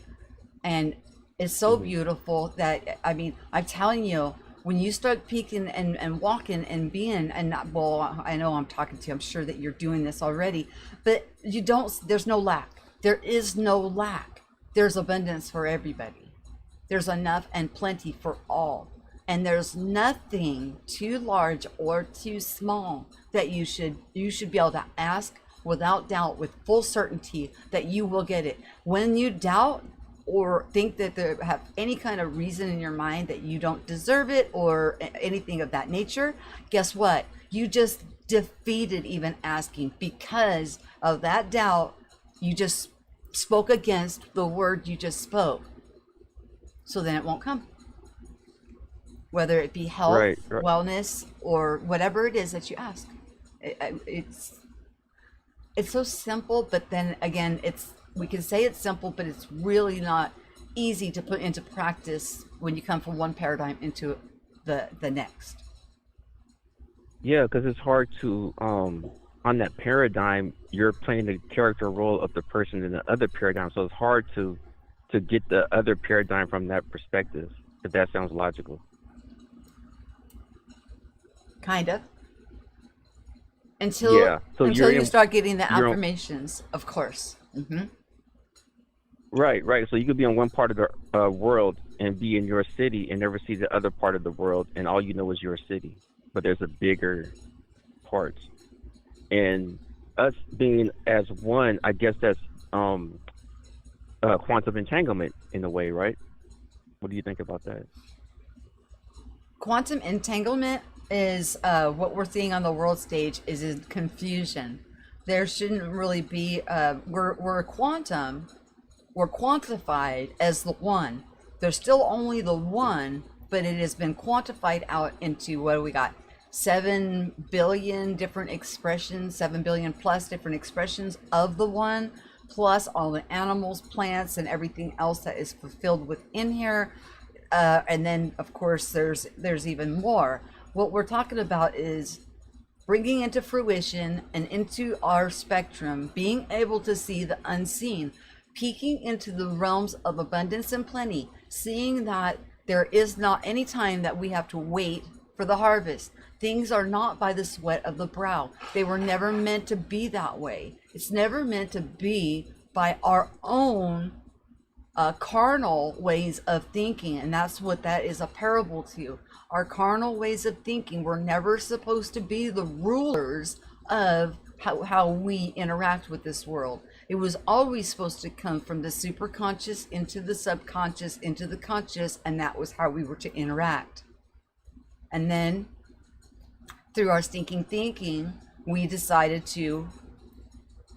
and it's so beautiful that, I mean, I'm telling you, when you start peeking and walking and being, and not, well, I know I'm talking to you, I'm sure that you're doing this already, but you don't, there's no lack. There is no lack. There's abundance for everybody. There's enough and plenty for all. And there's nothing too large or too small that you should be able to ask without doubt, with full certainty that you will get it. When you doubt or think that there have any kind of reason in your mind that you don't deserve it or anything of that nature, guess what? You just defeated even asking, because of that doubt. You just spoke against the word you just spoke. So then it won't come. Whether it be health, Right. wellness, or whatever it is that you ask. It's so simple, but then again, we can say it's simple, but it's really not easy to put into practice when you come from one paradigm into the next. Yeah, because it's hard to on that paradigm, you're playing the character role of the person in the other paradigm, so it's hard to get the other paradigm from that perspective. If that sounds logical. Kind of. Until So you start getting the you're affirmations, of course. right, right. So you could be in one part of the world and be in your city and never see the other part of the world, and all you know is your city. But there's a bigger part, and us being as one, I guess that's quantum entanglement in a way, right? What do you think about that? Quantum entanglement is what we're seeing on the world stage is in confusion. There shouldn't really be, we're quantum, we're quantified as the one. There's still only the one, but it has been quantified out into, what do we got? 7 billion different expressions, 7 billion plus different expressions of the one, plus all the animals, plants, and everything else that is fulfilled within here. And then, of course, there's even more. What we're talking about is bringing into fruition and into our spectrum, being able to see the unseen, peeking into the realms of abundance and plenty, seeing that there is not any time that we have to wait for the harvest. Things are not by the sweat of the brow. They were never meant to be that way. It's never meant to be by our own carnal ways of thinking, and that's what that is a parable to. Our carnal ways of thinking were never supposed to be the rulers of how we interact with this world. It was always supposed to come from the superconscious into the subconscious into the conscious, and that was how we were to interact. And then through our stinking thinking, we decided to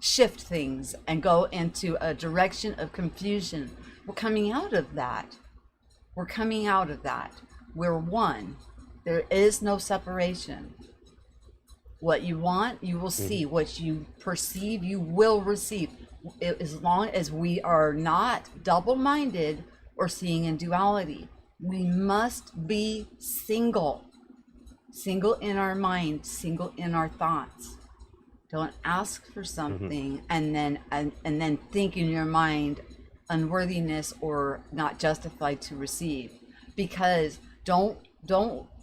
shift things and go into a direction of confusion. We're coming out of that. We're coming out of that. We're one. There is no separation. What you want, you will see. What you perceive, you will receive. As long as we are not double-minded or seeing in duality. We must be single. Single in our mind, single in our thoughts. Don't ask for something and then think in your mind unworthiness or not justified to receive. Because don't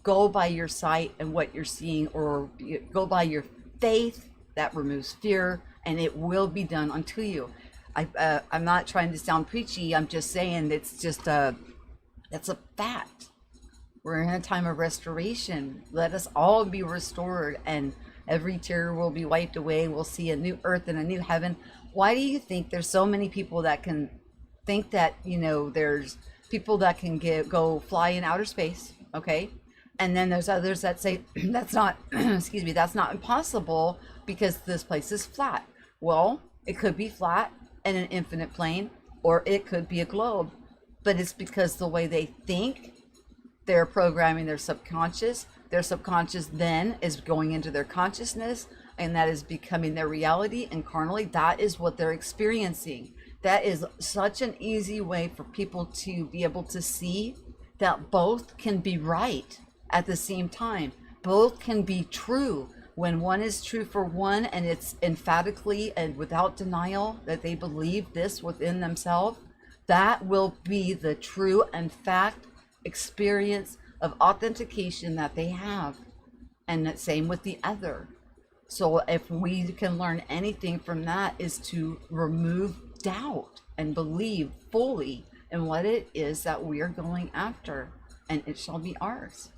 go by your sight and what you're seeing, or go by your faith. That removes fear, and it will be done unto you. I'm not trying to sound preachy. I'm just saying it's just that's a fact. We're in a time of restoration. Let us all be restored, and every tear will be wiped away. We'll see a new earth and a new heaven. Why do you think there's so many people that can think that, there's people that can go fly in outer space, okay? And then there's others that say that's not, excuse me, that's not impossible because this place is flat. Well, it could be flat and an infinite plane, or it could be a globe. But it's because the way they think, they're programming their subconscious. Their subconscious then is going into their consciousness, and that is becoming their reality. And carnally, that is what they're experiencing. That is such an easy way for people to be able to see that both can be right at the same time. Both can be true. When one is true for one, and it's emphatically and without denial that they believe this within themselves, that will be the true and fact experience of authentication that they have. And the same with the other. So if we can learn anything from that, is to remove doubt and believe fully in what it is that we are going after, and it shall be ours.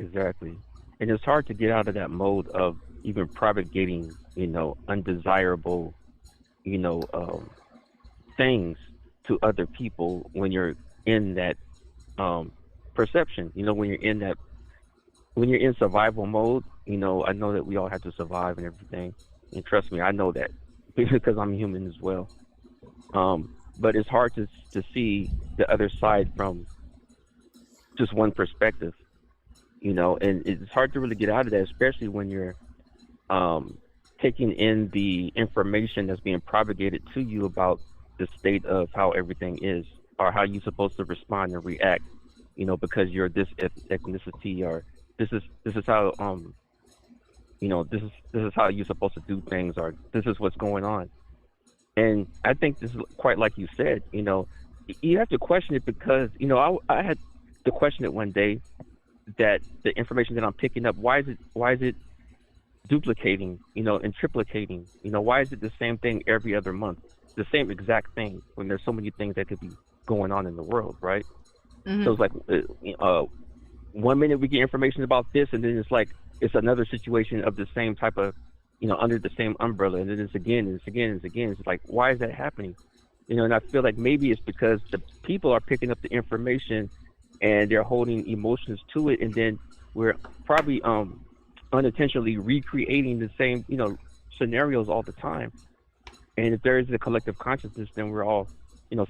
Exactly. And it's hard to get out of that mode of even propagating, undesirable, things to other people when you're in that perception. When you're in survival mode, I know that we all have to survive and everything. And trust me, I know that because I'm human as well. But it's hard to see the other side from just one perspective. And it's hard to really get out of that, especially when you're taking in the information that's being propagated to you about the state of how everything is, or how you're supposed to respond and react, because you're this ethnicity, or this is how this is how you're supposed to do things, or this is what's going on. And I think this is quite like you said, you have to question it, because I had to question it one day, that the information that I'm picking up, why is it duplicating, and triplicating? Why is it the same thing every other month, the same exact thing, when there's so many things that could be going on in the world, right? Mm-hmm. So it's like 1 minute we get information about this, and then it's another situation of the same type of, under the same umbrella, and then it's again and it's again and it's again. It's like, why is that happening? And I feel like maybe it's because the people are picking up the information and they're holding emotions to it, and then we're probably unintentionally recreating the same scenarios all the time. And if there is a collective consciousness, then we're all,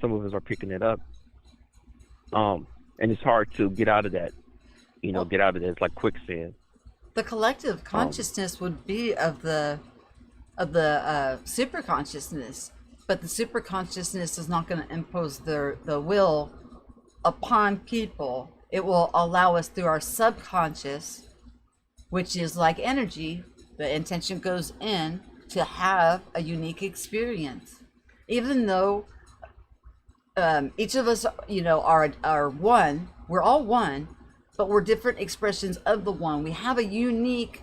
some of us are picking it up, and it's hard to get out of that. Get out of that. It's like quicksand. The collective consciousness would be of the super consciousness, but the super consciousness is not going to impose the will upon people. It will allow us through our subconscious, which is like energy. The intention goes in to have a unique experience, even though each of us, are one. We're all one, but we're different expressions of the one. We have a unique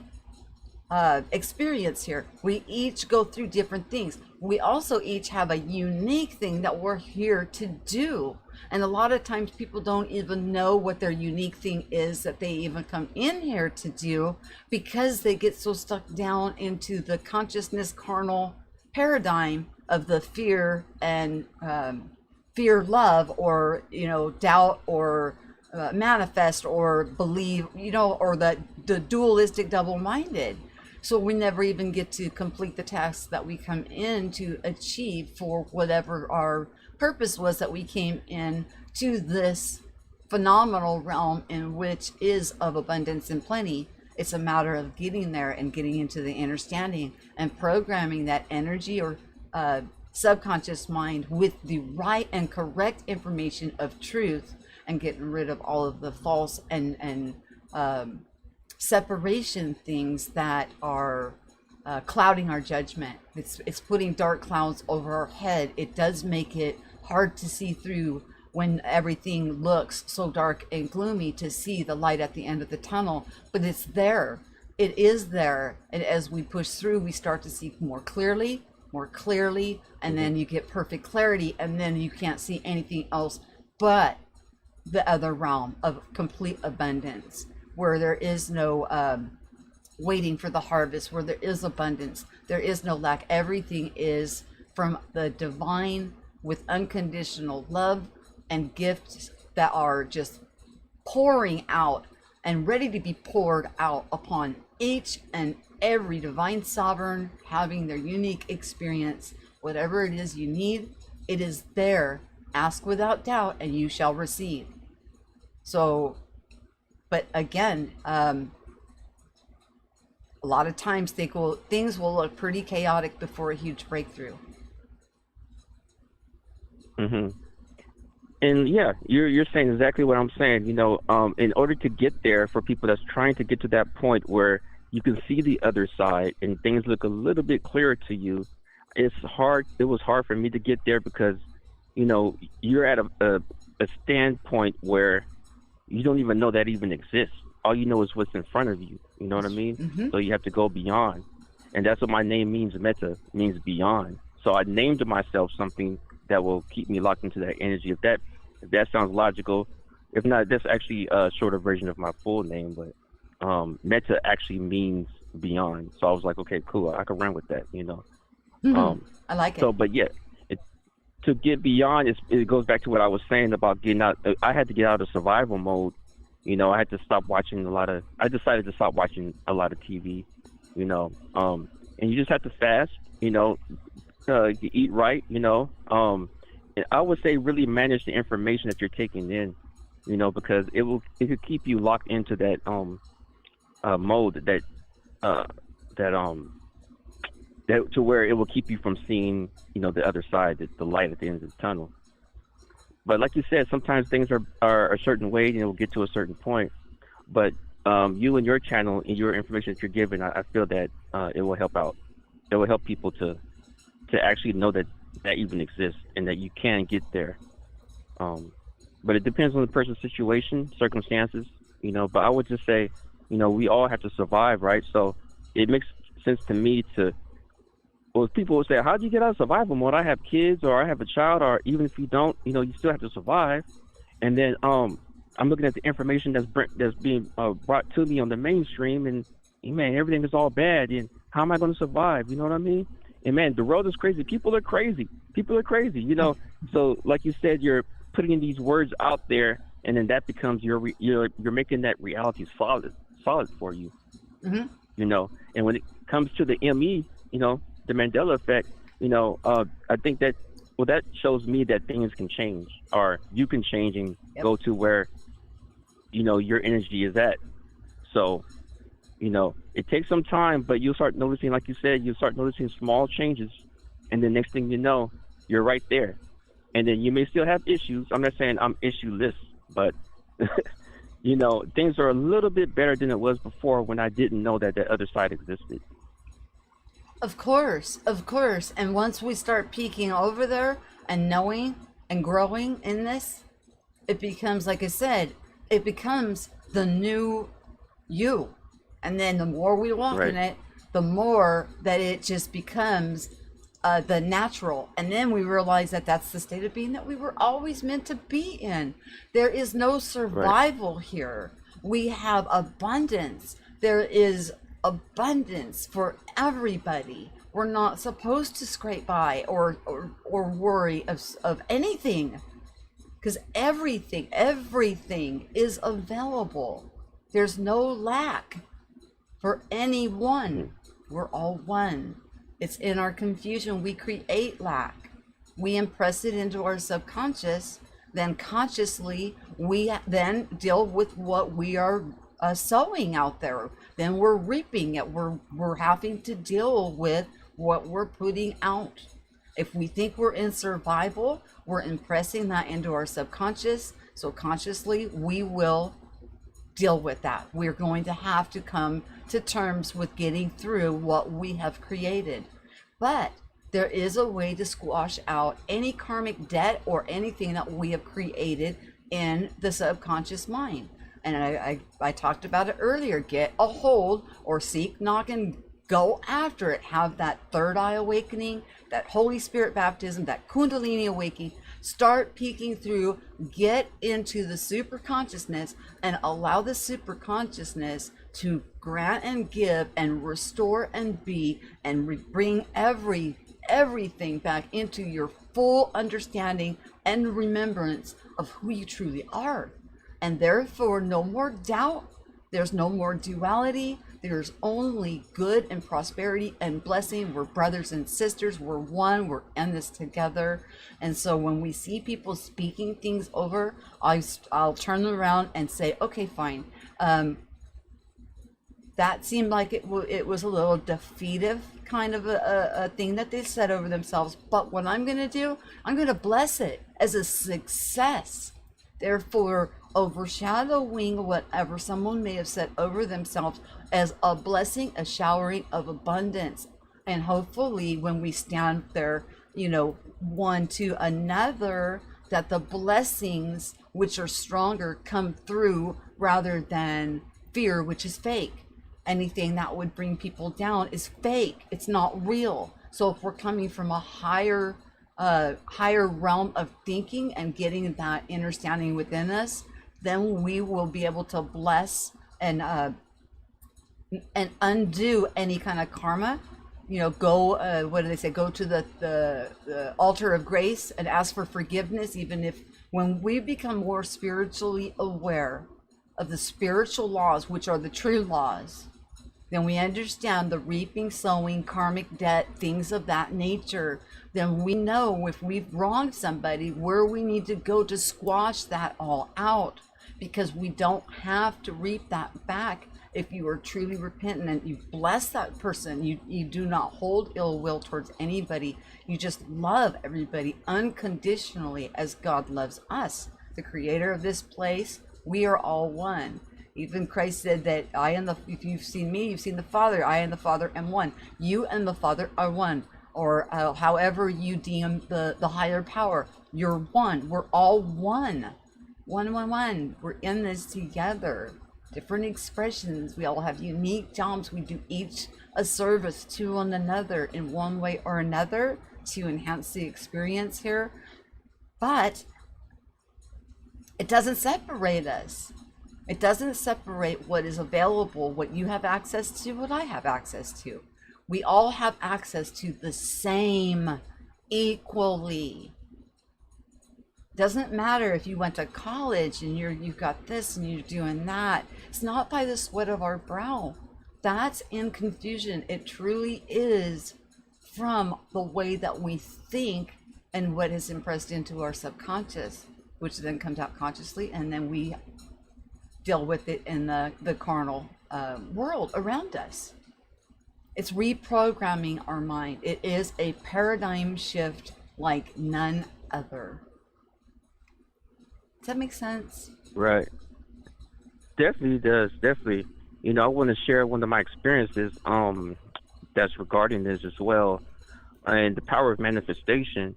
experience here. We each go through different things. We also each have a unique thing that we're here to do. And a lot of times people don't even know what their unique thing is that they even come in here to do, because they get so stuck down into the consciousness carnal paradigm of the fear and fear love, or doubt, or manifest, or believe, or the dualistic double-minded. So we never even get to complete the tasks that we come in to achieve for whatever our purpose was that we came in to this phenomenal realm, in which is of abundance and plenty. It's a matter of getting there and getting into the understanding and programming that energy or subconscious mind with the right and correct information of truth, and getting rid of all of the false and separation things that are clouding our judgment. It's putting dark clouds over our head. It does make it hard to see through when everything looks so dark and gloomy, to see the light at the end of the tunnel. But it's there. It is there. And as we push through, we start to see more clearly, and then you get perfect clarity, and then you can't see anything else but the other realm of complete abundance, where there is no waiting for the harvest, where there is abundance, there is no lack. Everything is from the divine, with unconditional love and gifts that are just pouring out and ready to be poured out upon each and every divine sovereign having their unique experience. Whatever it is you need, it is there. Ask without doubt and you shall receive. So, but again, a lot of times things will look pretty chaotic before a huge breakthrough. Hmm. And yeah, you're saying exactly what I'm saying. In order to get there, for people that's trying to get to that point where you can see the other side and things look a little bit clearer to you, it's hard. It was hard for me to get there because, you're at a standpoint where you don't even know that even exists. All you know is what's in front of you. You know what I mean? Mm-hmm. So you have to go beyond, and that's what my name means. Meta means beyond. So I named myself something that will keep me locked into that energy. If that sounds logical, if not, that's actually a shorter version of my full name. But Meta actually means beyond. So I was like, okay, cool. I can run with that. I like it. So, but yeah, to get beyond, it goes back to what I was saying about getting out. I had to get out of survival mode. I had to stop watching I decided to stop watching a lot of TV. And you just have to fast. You eat right. And I would say really manage the information that you're taking in. Because it could keep you locked into that mode that to where it will keep you from seeing, the other side, the light at the end of the tunnel. But like you said, sometimes things are a certain way and it will get to a certain point. But you and your channel and your information that you're giving, I feel that it will help out. It will help people to actually know that even exists and that you can get there. But it depends on the person's situation, circumstances, But I would just say, we all have to survive, right? So it makes sense to me well, people will say, how do you get out of survival mode? I have kids or I have a child, or even if you don't, you still have to survive. And then I'm looking at the information that's being brought to me on the mainstream, and man, everything is all bad. And how am I going to survive? You know what I mean? And man, the world is crazy. People are crazy. So like you said, you're putting in these words out there, and then that becomes you're making that reality solid for you. Mm-hmm. And when it comes to the ME, the Mandela effect, I think that shows me that things can change, or you can change and go to where, your energy is at. So, it takes some time, but you'll start noticing, like you said, small changes, and the next thing you know, you're right there. And then you may still have issues. I'm not saying I'm issueless, but things are a little bit better than it was before when I didn't know that other side existed. Of course. And once we start peeking over there and knowing and growing in this, it becomes, like I said, it becomes the new you. And then the more we walk in it, the more that it just becomes the natural. And then we realize that that's the state of being that we were always meant to be in. There is no survival here. We have abundance. There is abundance for everybody. We're not supposed to scrape by or worry of anything, because everything is available. There's no lack for anyone. We're all one. It's in our confusion we create lack. We impress it into our subconscious, then consciously we then deal with what we are sowing out there. Then we're reaping it. We're having to deal with what we're putting out. If we think we're in survival, we're impressing that into our subconscious. So consciously, we will deal with that. We're going to have to come to terms with getting through what we have created. But there is a way to squash out any karmic debt or anything that we have created in the subconscious mind. And I talked about it earlier. Get a hold, or seek, knock, and go after it. Have that third eye awakening, that Holy Spirit baptism, that Kundalini awakening. Start peeking through, get into the super consciousness, and allow the super consciousness to grant and give and restore and be and bring everything back into your full understanding and remembrance of who you truly are. and therefore no more doubt. There's no more duality. There's only good and prosperity and blessing. We're brothers and sisters. We're one. We're in this together. And so when we see people speaking things over, I'll turn them around and say, okay, fine. That seemed like it was a little defeative kind of a thing that they said over themselves. But what I'm going to do, I'm going to bless it as a success. Therefore, overshadowing whatever someone may have said over themselves as a blessing, a showering of abundance. And hopefully when we stand there, one to another, that the blessings which are stronger come through rather than fear, which is fake. Anything that would bring people down is fake. It's not real. So if we're coming from a higher realm of thinking and getting that understanding within us, then we will be able to bless and undo any kind of karma. Go what do they say? Go to the altar of grace and ask for forgiveness. Even if when we become more spiritually aware of the spiritual laws, which are the true laws, then we understand the reaping, sowing, karmic debt, things of that nature. Then we know if we've wronged somebody, where we need to go to squash that all out, because we don't have to reap that back. If you are truly repentant and you bless that person, you do not hold ill will towards anybody. You just love everybody unconditionally as God loves us, the creator of this place. We are all one. Even Christ said that if you've seen me, you've seen the Father. I and the Father am one. You and the Father are one. Or however you deem the higher power, you're one. We're all one. One. We're in this together. Different expressions. We all have unique jobs. We do each a service to one another in one way or another to enhance the experience here. But it doesn't separate us. It doesn't separate what is available, what you have access to, what I have access to. We all have access to the same equally. Doesn't matter if you went to college and you've got this and you're doing that. It's not by the sweat of our brow. That's in confusion. It truly is from the way that we think and what is impressed into our subconscious, which then comes out consciously, and then we deal with it in the carnal world around us. It's reprogramming our mind. It is a paradigm shift like none other. Does that make sense? Right. Definitely does. Definitely. I want to share one of my experiences that's regarding this as well, and the power of manifestation.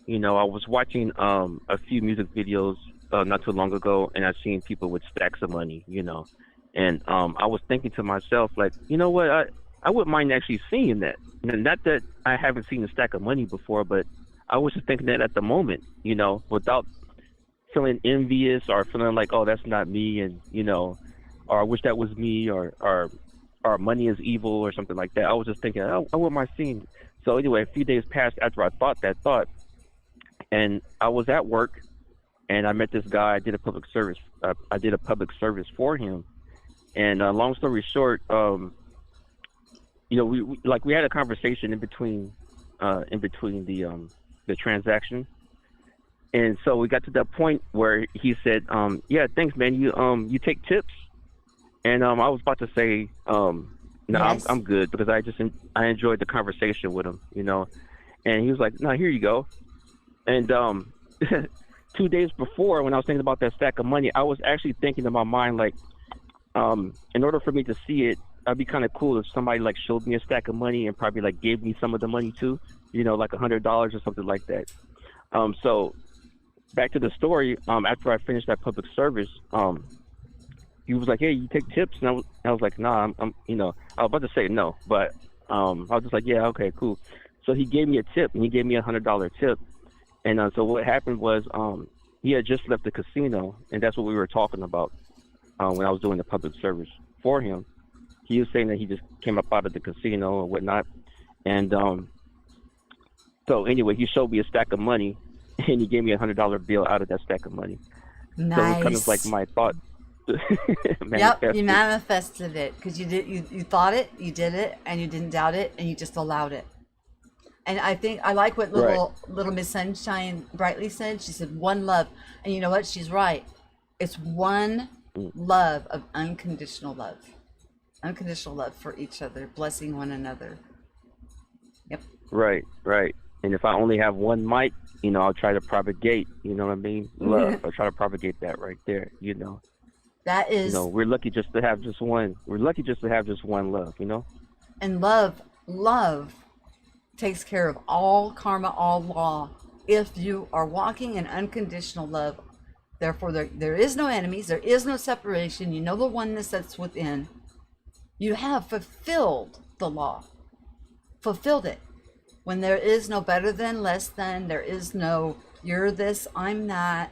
I was watching a few music videos not too long ago, and I seen people with stacks of money, and I was thinking to myself, like, you know what, I wouldn't mind actually seeing that. Not that I haven't seen a stack of money before, but I was just thinking that at the moment, without feeling envious or feeling like, oh, that's not me, and or I wish that was me, or money is evil or something like that. I was just thinking, oh, I wouldn't mind seeing. So anyway, a few days passed after I thought that thought, and I was at work, and I met this guy. I did a public service for him, and long story short, we had a conversation in between the transaction, and so we got to that point where he said, "Yeah, thanks, man. You take tips," and I was about to say, "No, yes. I'm good," because I enjoyed the conversation with him, and he was like, "No, here you go," and 2 days before, when I was thinking about that stack of money, I was actually thinking in my mind, like, in order for me to see it, it'd be kind of cool if somebody like showed me a stack of money and probably like gave me some of the money too, like $100 or something like that. So back to the story. After I finished that public service, he was like, "Hey, you take tips?" And I was like, "Nah, I'm I was about to say no, but I was just like, yeah, okay, cool." So he gave me a tip, and he gave me $100 tip. And so what happened was, he had just left the casino, and that's what we were talking about when I was doing the public service for him. He was saying that he just came up out of the casino or whatnot. And so anyway, he showed me a stack of money, and he gave me $100 bill out of that stack of money. So it's kind of like Nice. my thought Yep, you manifested. manifested it because you thought it, you did it, and you didn't doubt it, and you just allowed it. And I think I like what Right. little Miss Sunshine Brightly said. She said one love, and you know what? She's right. It's one Mm. love of unconditional love for each other, blessing one another. Yep, Right, right. And if I only have one mic, I'll try to propagate, what I mean? Love. I'll try to propagate that right there. that is, We're lucky just to have just one. We're lucky just to have just one love. and love takes care of all karma, all law. If you are walking in unconditional love, therefore there is no enemies, there is no separation. You know the oneness that's within. You have fulfilled the law, fulfilled it. When there is no better than, less than, there is no you're this, I'm that,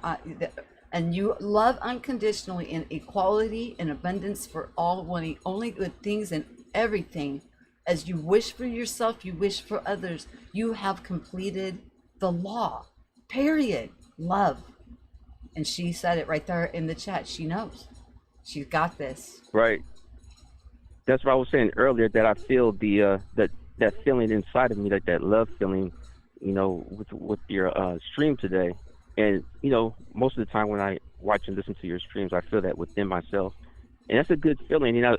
and you love unconditionally in equality and abundance for all, wanting only good things and everything. As you wish for yourself, you wish for others. You have completed the law. Period. Love. And she said it right there in the chat. She knows. She's got this. Right. That's what I was saying earlier, that I feel that feeling inside of me, like that love feeling, with your stream today. And most of the time when I watch and listen to your streams, I feel that within myself, and that's a good feeling. I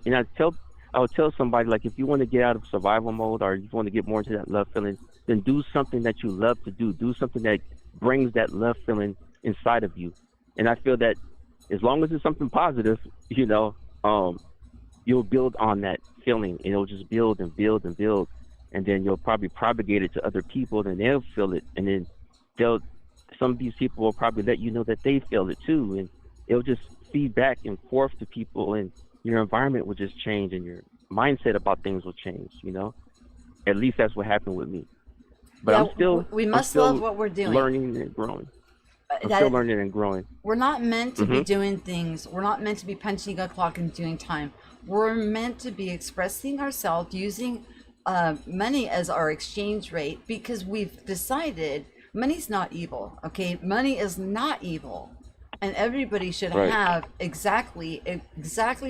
would tell somebody, like, if you want to get out of survival mode, or you want to get more into that love feeling, then do something that you love to do. Do something that brings that love feeling inside of you. And I feel that as long as it's something positive, you'll build on that feeling, and it'll just build and build and build, and then you'll probably propagate it to other people, and they'll feel it, and then they'll some of these people will probably let you know that they feel it too, and it'll just feed back and forth to people, and your environment will just change, and your mindset about things will change. At least that's what happened with me. But Yeah, we I'm must love still what we're doing. learning and growing. I'm still That learning and growing. we're not meant to be Mhm. doing things. We're not meant to be punching a clock and doing time. We're meant to be expressing ourselves using money as our exchange rate because we've decided money's not evil. Okay, money is not evil, and everybody should Right. have exactly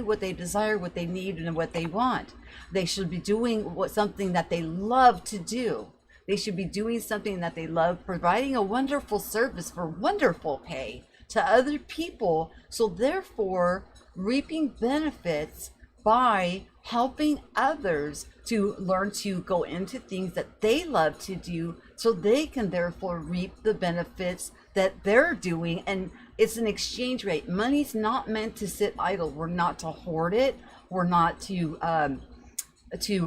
what they desire, what they need, and what they want. They should be doing something that they love to do. They should be doing something that they love, providing a wonderful service for wonderful pay to other people. So therefore, reaping benefits by helping others to learn to go into things that they love to do so they can therefore reap the benefits that they're doing. And it's an exchange rate. Money's not meant to sit idle. We're not to hoard it. We're not to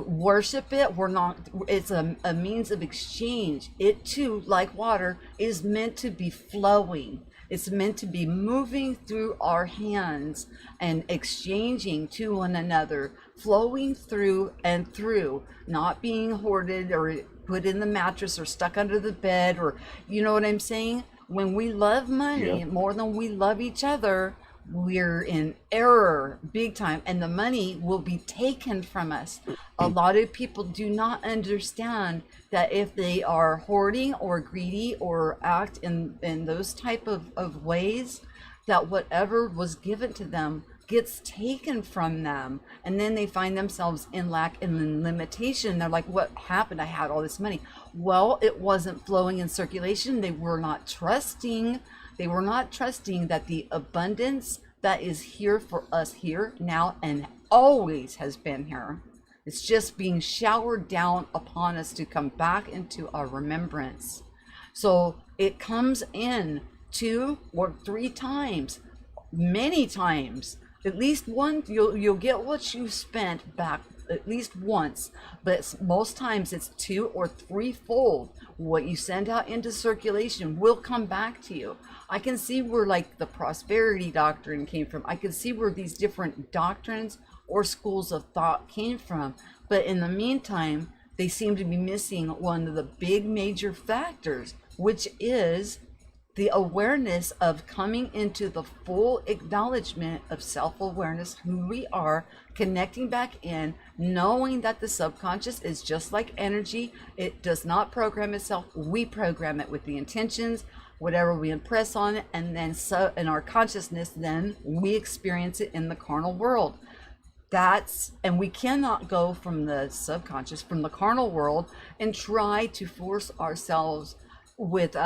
worship it. We're not, it's a means of exchange. It too, like water, is meant to be flowing. It's meant to be moving through our hands and exchanging to one another, flowing through and through, not being hoarded or put in the mattress or stuck under the bed, or you know what I'm saying? When we love Yeah. money more than we love each other, we're in error big time, and the money will be taken from us. A lot of people do not understand that if they are hoarding or greedy or act in those type of ways, that whatever was given to them gets taken from them, and then they find themselves in lack and in limitation. They're like, what happened? I had all this money. Well, it wasn't flowing in circulation. They were not trusting that the abundance that is here for us here now and always has been here. It's just being showered down upon us to come back into our remembrance. So it comes in 2 or 3 times, many times. At least one, you'll get what you spent back at least once, but most times it's 2 or 3 fold. What you send out into circulation will come back to you. I can see where like the prosperity doctrine came from. I can see where these different doctrines or schools of thought came from. But in the meantime, they seem to be missing one of the big major factors, which is the awareness of coming into the full acknowledgement of self-awareness, who we are, connecting back in, knowing that the subconscious is just like energy. It does not program itself. We program it with the intentions, whatever we impress on it, and then so in our consciousness, then we experience it in the carnal world. And we cannot go from the subconscious, from the carnal world, and try to force ourselves with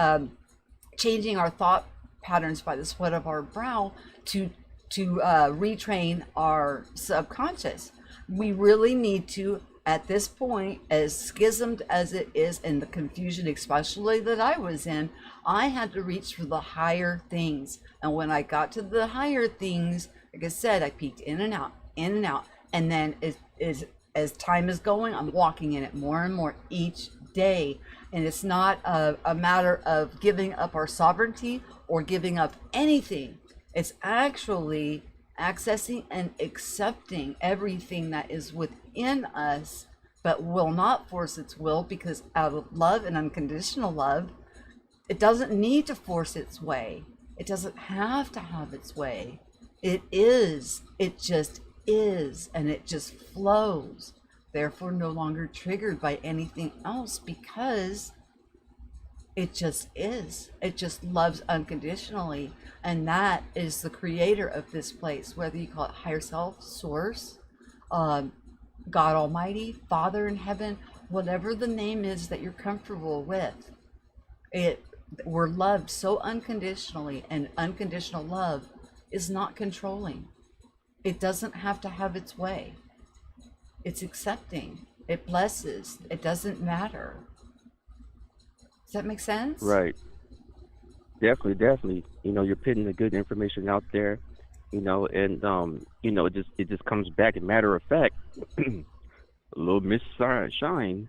changing our thought patterns by the sweat of our brow to retrain our subconscious. We really need to, at this point, as schismed as it is, and the confusion especially that I was in, I had to reach for the higher things. And when I got to the higher things, like I said, I peeked in and out, in and out. And then as time is going, I'm walking in it more and more each day. And it's not a matter of giving up our sovereignty or giving up anything. It's actually accessing and accepting everything that is within us, but will not force its will, because out of love and unconditional love, it doesn't need to force its way. It doesn't have to have its way. It is. It just is, and it just flows. Therefore, no longer triggered by anything else, because it just is. It just loves unconditionally. And that is the creator of this place, whether you call it higher self, source, God Almighty, Father in heaven, whatever the name is that you're comfortable with. We're loved so unconditionally, and unconditional love is not controlling. It doesn't have to have its way. It's accepting. It blesses. It doesn't matter. Does that make sense? Right. Definitely. You're putting the good information out there, and it just comes back. In matter of fact, a little Miss Shine,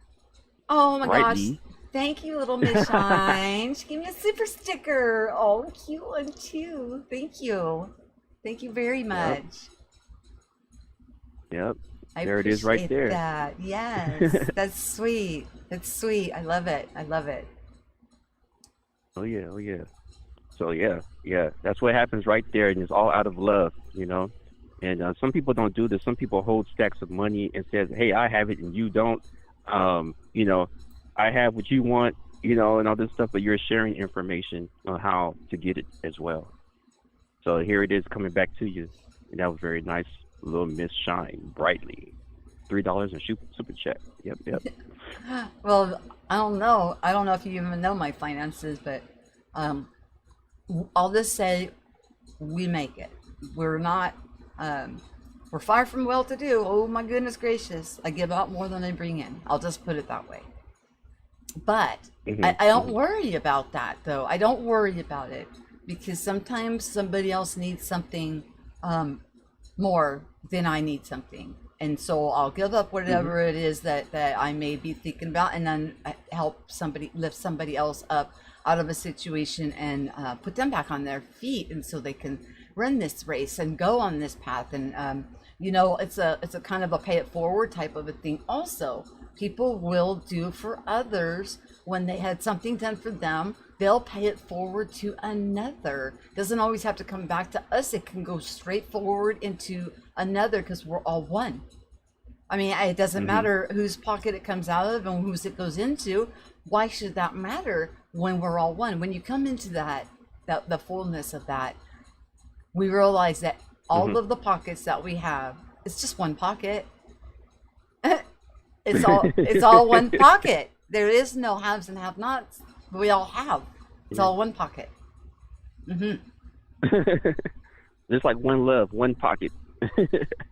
Oh my gosh. rightly. Thank you, little Miss Shine. She gave me a super sticker. Oh, cute one too. Thank you. Thank you very much. Yep. I There it is right appreciate there. that. Yes. That's sweet. That's sweet. I love it. I love it. Oh yeah. Oh yeah. So yeah. That's what happens right there, and it's all out of love. And some people don't do this. Some people hold stacks of money and says, "Hey, I have it and you don't." Um, you know, I have what you want, and all this stuff, but you're sharing information on how to get it as well. So here it is coming back to you, and that was very nice, little Miss Shine, brightly, $3 in super chat. Yep. Well, I don't know. I don't know if you even know my finances, but um, I'll just say we make it. We're not, we're far from well to do. Oh my goodness gracious. I give out more than I bring in. I'll just put it that way. But I don't worry about that, though. I don't worry about it, because sometimes somebody else needs something more than I need something. And so I'll give up whatever it is that I may be thinking about, and then help somebody, lift somebody else up out of a situation, and put them back on their feet, and so they can run this race and go on this path. And it's a kind of a pay it forward type of a thing. Also, people will do for others when they had something done for them. They'll pay it forward to another. Doesn't always have to come back to us. It can go straight forward into another, because we're all one. I mean, it doesn't matter whose pocket it comes out of and whose it goes into. Why should that matter when we're all one? When you come into that the fullness of that, we realize that all of the pockets that we have, it's just one pocket. It's all one pocket. There is no haves and have nots. We all have. It's all one pocket. Just like one love, one pocket.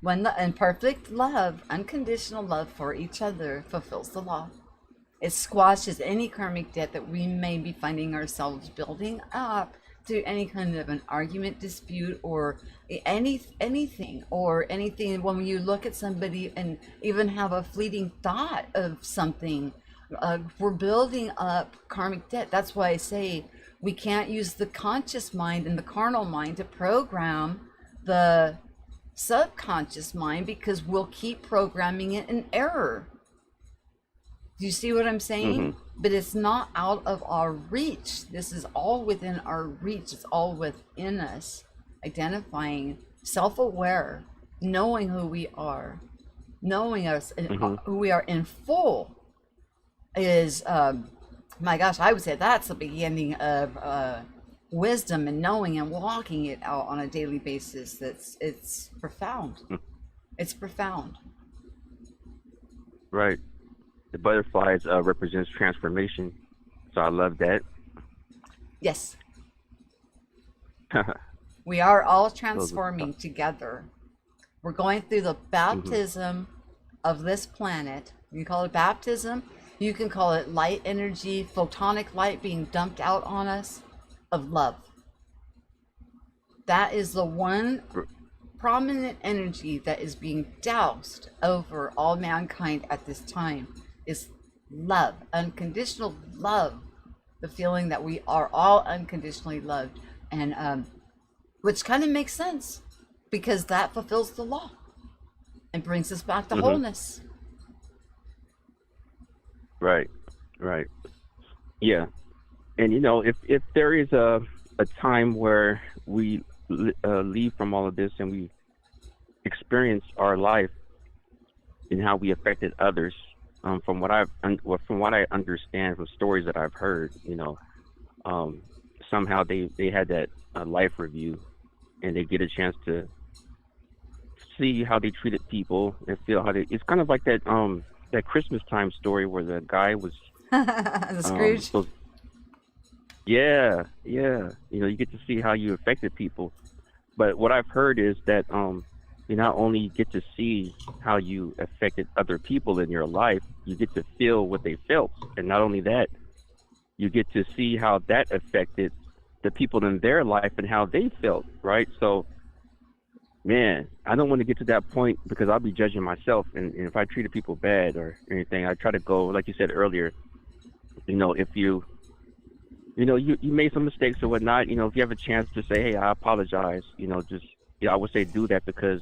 And perfect love, unconditional love for each other, fulfills the law. It squashes any karmic debt that we may be finding ourselves building up through any kind of an argument, dispute, or anything. When you look at somebody and even have a fleeting thought of something, we're building up karmic debt. That's why I say we can't use the conscious mind and the carnal mind to program the subconscious mind, because we'll keep programming it in error. Do you see what I'm saying? But it's not out of our reach. This is all within our reach. It's all within us. Identifying, self-aware, knowing who we are, knowing us and who we are in full is My gosh, I would say that's the beginning of wisdom and knowing and walking it out on a daily basis. It's profound. It's profound. Right. The butterflies represents transformation, so I love that. Yes, we are all Those transforming together. We're going through the mm-hmm. baptism of this planet. You can call it baptism. You can call it light energy, photonic light being dumped out on us of love. That is the one prominent energy that is being doused over all mankind at this time is love, unconditional love, the feeling that we are all unconditionally loved, and which kind of makes sense because that fulfills the law and brings us back to Mm-hmm. wholeness. Right. Right. Yeah. And if there is a time where we leave from all of this and we experience our life and how we affected others, from what from what I understand from stories that I've heard, somehow they had that life review, and they get a chance to see how they treated people and feel how they. It's kind of like that Christmas time story where the guy was The Scrooge. supposed. Yeah, yeah. You get to see how you affected people. But what I've heard is that you not only get to see how you affected other people in your life, you get to feel what they felt. And not only that, you get to see how that affected the people in their life and how they felt, right? So, man, I don't want to get to that point because I'll be judging myself. And if I treated people bad or anything, I try to go, like you said earlier, if you made some mistakes or whatnot, if you have a chance to say, hey, I apologize, I would say do that because,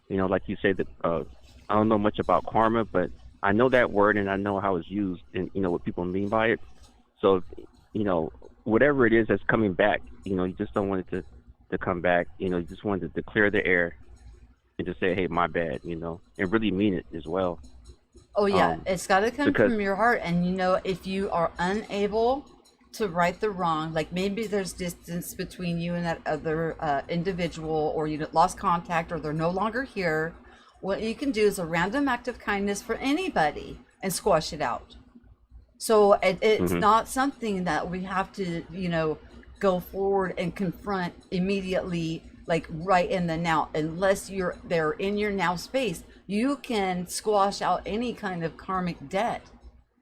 like you said, that I don't know much about karma, but I know that word and I know how it's used and, what people mean by it. So, whatever it is that's coming back, you just don't want it to come back. You just want to clear the air and just say, hey, my bad, and really mean it as well. Oh yeah, it's got to come Because, from your heart. And if you are unable to right the wrong, like maybe there's distance between you and that other individual, or you lost contact, or they're no longer here, what you can do is a random act of kindness for anybody and squash it out. So it's hmm not something that we have to, go forward and confront immediately, like right in the now, unless you're there in your now space. You can squash out any kind of karmic debt.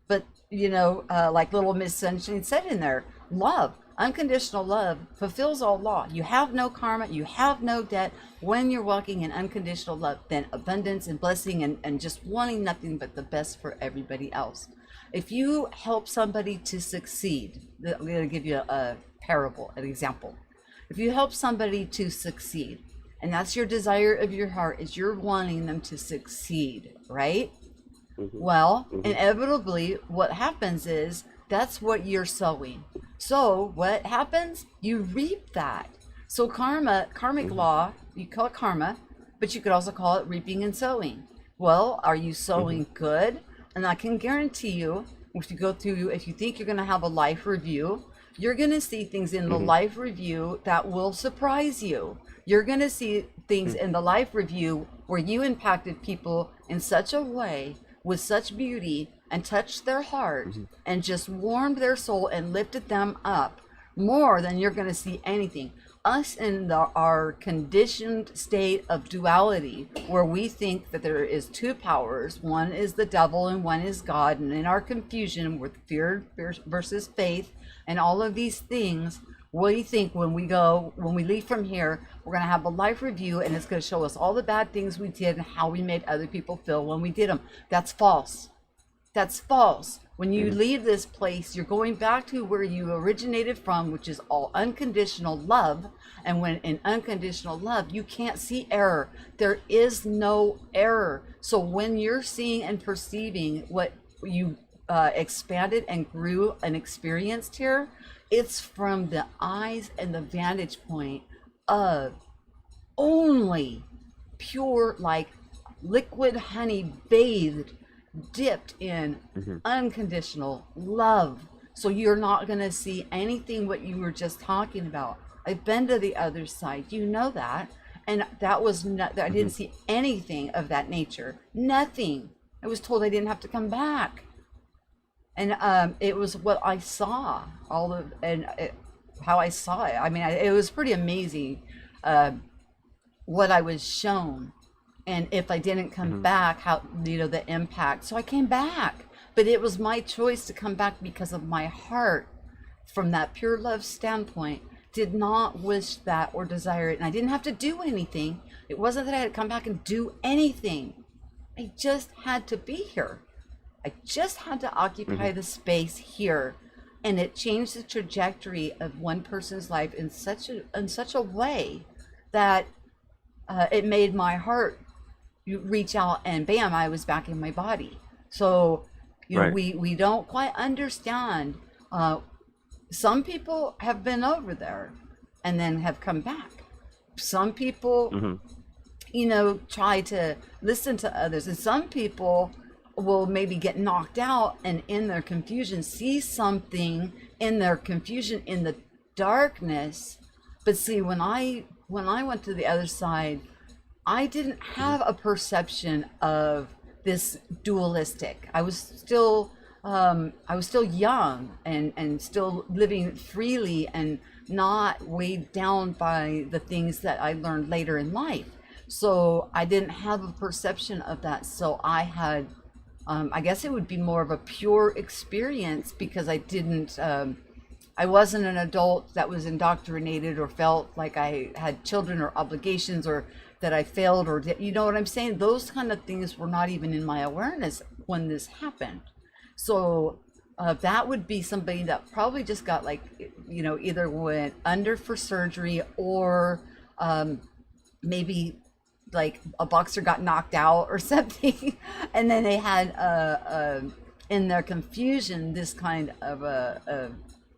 But, like little Miss Sunshine said in there, love, unconditional love fulfills all law. You have no karma, you have no debt when you're walking in unconditional love, then abundance and blessing and just wanting nothing but the best for everybody else. If you help somebody to succeed, I'm going to give you a parable, an example. If you help somebody to succeed, and that's your desire of your heart, is you're wanting them to succeed, right? hmm Well, hmm inevitably, what happens is that's what you're sowing. So what happens? You reap that. So karmic hmm law, you call it karma, but you could also call it reaping and sowing. Well, are you hmm sowing good? And I can guarantee you, if you think you're going to have a life review, you're going to see things in the hmm life review that will surprise you. You're going to see things in the life review where you impacted people in such a way with such beauty and touched their heart hmm and just warmed their soul and lifted them up more than you're going to see anything. Us in our conditioned state of duality, where we think that there is two powers, one is the devil and one is God, and in our confusion with fear versus faith and all of these things, we think when we leave from here, we're going to have a life review and it's going to show us all the bad things we did and how we made other people feel when we did them. That's false. That's false. When you hmm leave this place, you're going back to where you originated from, which is all unconditional love. And when in unconditional love, you can't see error. There is no error. So when you're seeing and perceiving what you expanded and grew and experienced here, it's from the eyes and the vantage point of only pure, like liquid honey bathed, dipped in hmm unconditional love. So you're not going to see anything what you were just talking about. I've been to the other side. You know that. And that was not, I didn't see anything of that nature. Nothing. I was told I didn't have to come back. And it was what I saw, how I saw it. I mean, it was pretty amazing what I was shown. And if I didn't come back, how, the impact. So I came back. But it was my choice to come back because of my heart, from that pure love standpoint, did not wish that or desire it. And I didn't have to do anything. It wasn't that I had to come back and do anything. I just had to be here. I just had to occupy the space here. And it changed the trajectory of one person's life in such a way that it made my heart reach out, and bam, I was back in my body. So we don't quite understand. Some people have been over there and then have come back. Some people, try to listen to others, and some people will maybe get knocked out and in their confusion see something in their confusion in the darkness. But see, when I went to the other side, I didn't have a perception of this dualistic. I was still young and still living freely and not weighed down by the things that I learned later in life. So I didn't have a perception of that. So I had, I guess it would be more of a pure experience, because I wasn't an adult that was indoctrinated or felt like I had children or obligations, or that I failed, or you know what I'm saying? Those kind of things were not even in my awareness when this happened. So that would be somebody that probably just got either went under for surgery, or maybe like a boxer got knocked out or something. And then they had in their confusion this kind of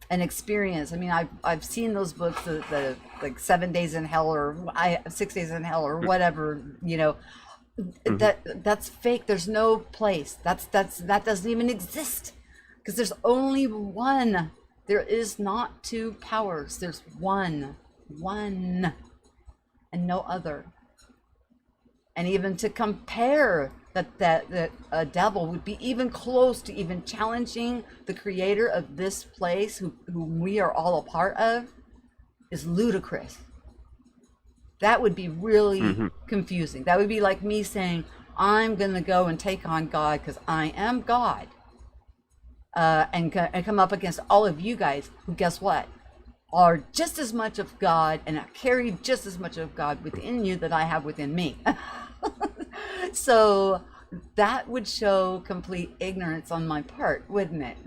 an experience. I mean, I've seen those books, the like 7 Days in Hell, or 6 Days in Hell, or whatever, that's fake. There's no place. that doesn't even exist, because there's only one. There is not two powers. There's one and no other. And even to compare that a devil would be even close to even challenging the creator of this place, whom we are all a part of, is ludicrous. That would be really confusing. That would be like me saying, I'm going to go and take on God because I am God, and come up against all of you guys who, guess what, are just as much of God and carry just as much of God within you that I have within me. So that would show complete ignorance on my part, wouldn't it?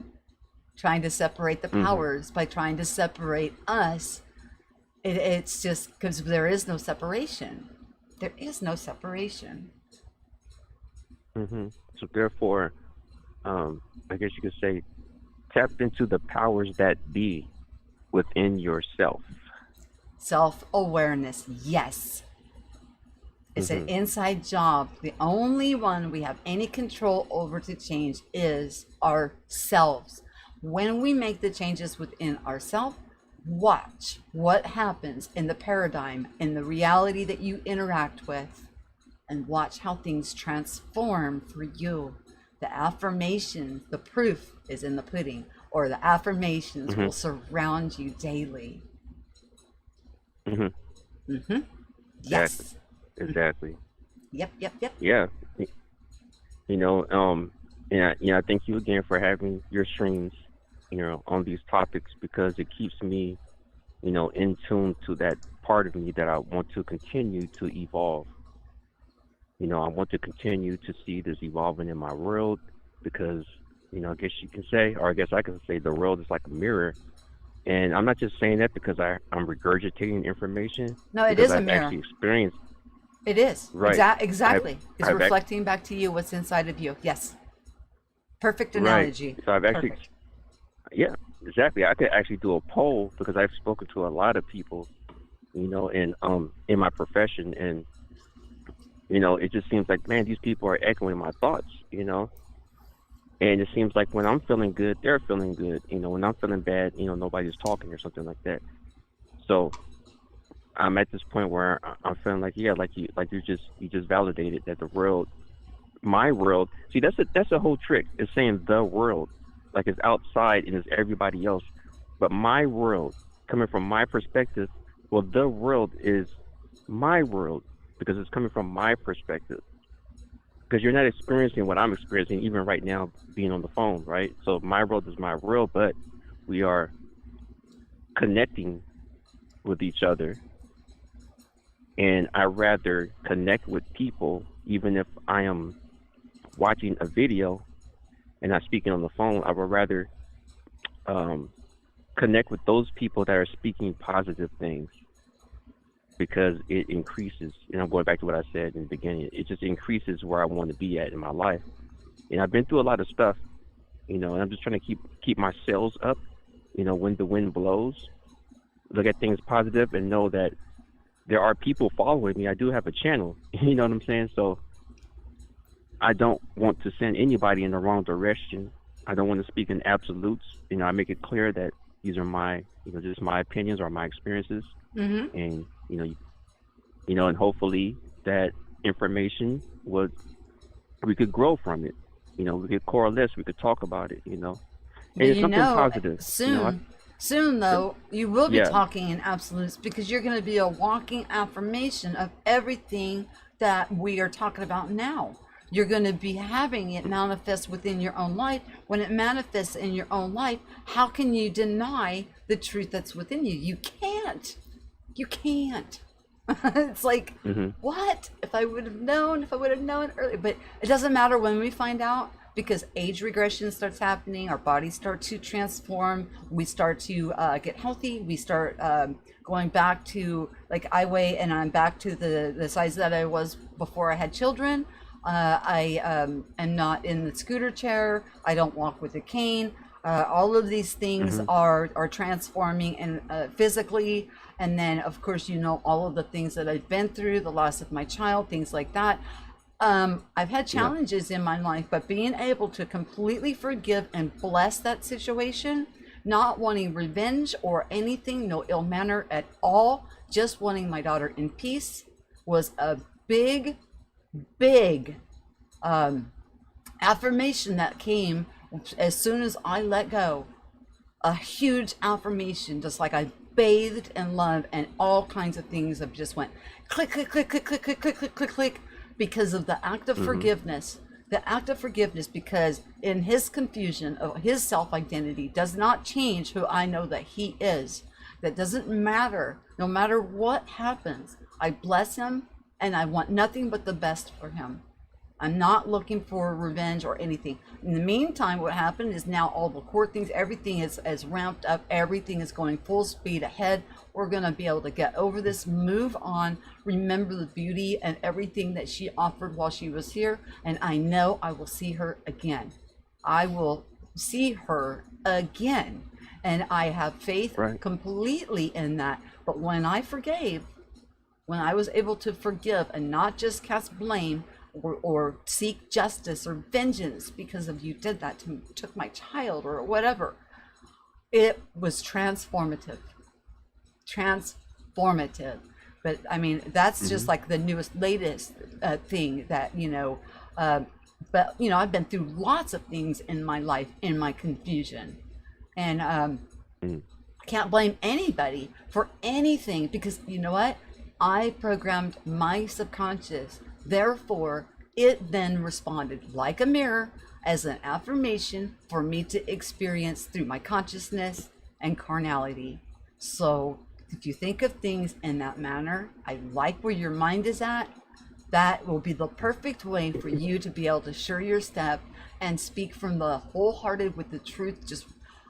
Trying to separate the powers by trying to separate us. It's just because there is no separation. There is no separation. So therefore, I guess you could say, tap into the powers that be within yourself. Self-awareness, yes. It's an inside job. The only one we have any control over to change is ourselves. When we make the changes within ourselves, watch what happens in the paradigm, in the reality that you interact with, and watch how things transform for you. The affirmations, the proof is in the pudding, or the affirmations will surround you daily. Yes. Exactly. Yep. Yeah. I thank you again for having your streams, on these topics, because it keeps me, in tune to that part of me that I want to continue to evolve. I want to continue to see this evolving in my world, because, I guess you can say, or I guess I can say, the world is like a mirror. And I'm not just saying that because I'm regurgitating information. No, it is a mirror. I've actually experienced. It is. Right. Exactly. It's reflecting back to you what's inside of you. Yes. Perfect analogy. Right. So I've actually, yeah, exactly. I could actually do a poll, because I've spoken to a lot of people, in my profession, and it just seems like, man, these people are echoing my thoughts, And it seems like when I'm feeling good, they're feeling good. When I'm feeling bad, nobody's talking or something like that. So I'm at this point where I'm feeling like, yeah, like you just validated that the world, my world. See, that's a whole trick. It's saying the world, like it's outside and it's everybody else, but my world, coming from my perspective. Well, the world is my world because it's coming from my perspective. Because you're not experiencing what I'm experiencing, even right now, being on the phone, right? So my world is my world, but we are connecting with each other, and I rather connect with people, even if I am watching a video and not speaking on the phone. I would rather um, connect with those people that are speaking positive things because it increases. And I'm going back to what I said in the beginning. It just increases where I want to be at in my life. And I've been through a lot of stuff, and I'm just trying to keep my sails up. When the wind blows, look at things positive and know that there are people following me. I do have a channel. You know what I'm saying? So I don't want to send anybody in the wrong direction. I don't want to speak in absolutes. I make it clear that these are my, just my opinions or my experiences, Mm-hmm. and and hopefully that information would we could grow from it. We could coalesce. We could talk about it. And But it's something positive. soon though, you will be Yeah. talking in absolutes because you're going to be a walking affirmation of everything that we are talking about now. You're going to be having it manifest within your own life. When it manifests in your own life, how can you deny the truth that's within you? You can't. You can't. It's like, Hmm. what? If I would have known earlier. But it doesn't matter when we find out because age regression starts happening. Our bodies start to transform. We start to get healthy. We start going back to, like, I weigh and I'm back to the size that I was before I had children. I am not in the scooter chair. I don't walk with a cane. All of these things Hmm. are transforming and physically, and then of course all of the things that I've been through, the loss of my child, things like that. I've had Yeah. challenges in my life, but being able to completely forgive and bless that situation, not wanting revenge or anything, no ill manner at all, just wanting my daughter in peace, was a big, big affirmation that came as soon as I let go. A huge affirmation, just like I bathed in love, and all kinds of things have just went click, click, click, click, click, click, click, click, click, click, because of the act of Hmm. forgiveness. The act of forgiveness, because in his confusion of his self identity does not change who I know that he is. That doesn't matter. No matter what happens, I bless him and I want nothing but the best for him. I'm not looking for revenge or anything. In the meantime, what happened is now all the court things, everything is ramped up. Everything is going full speed ahead. We're going to be able to get over this, move on, remember the beauty and everything that she offered while she was here. And I know I will see her again. I will see her again. And I have faith Right. completely in that. But when I forgave, when I was able to forgive and not just cast blame or seek justice or vengeance because of you did that to me, took my child or whatever, it was transformative. Transformative. But I mean, that's just Hmm. like the newest, latest thing that, but I've been through lots of things in my life in my confusion. And Hmm. I can't blame anybody for anything because you know what? I programmed my subconscious. Therefore, it then responded like a mirror as an affirmation for me to experience through my consciousness and carnality. So, if you think of things in that manner, I like where your mind is at. That will be the perfect way for you to be able to sure your step and speak from the wholehearted with the truth. Just,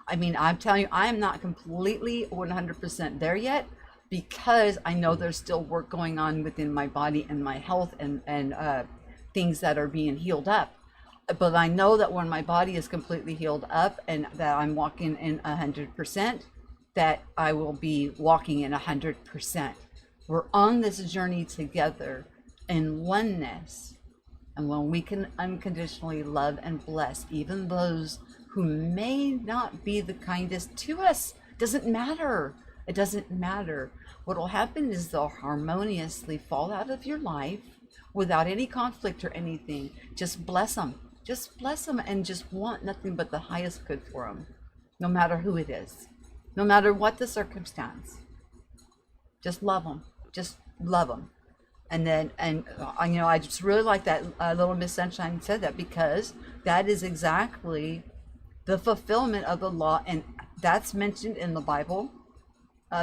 I mean, I'm telling you, I am not completely 100% there yet because I know there's still work going on within my body and my health and things that are being healed up. But I know that when my body is completely healed up and that I'm walking in 100%, that I will be walking in 100%. We're on this journey together in oneness. And when we can unconditionally love and bless even those who may not be the kindest to us, doesn't matter. It doesn't matter. What will happen is they'll harmoniously fall out of your life without any conflict or anything. Just bless them. Just bless them and just want nothing but the highest good for them, no matter who it is, no matter what the circumstance. Just love them. Just love them. And then, I just really like that little Miss Sunshine said that, because that is exactly the fulfillment of the law. And that's mentioned in the Bible.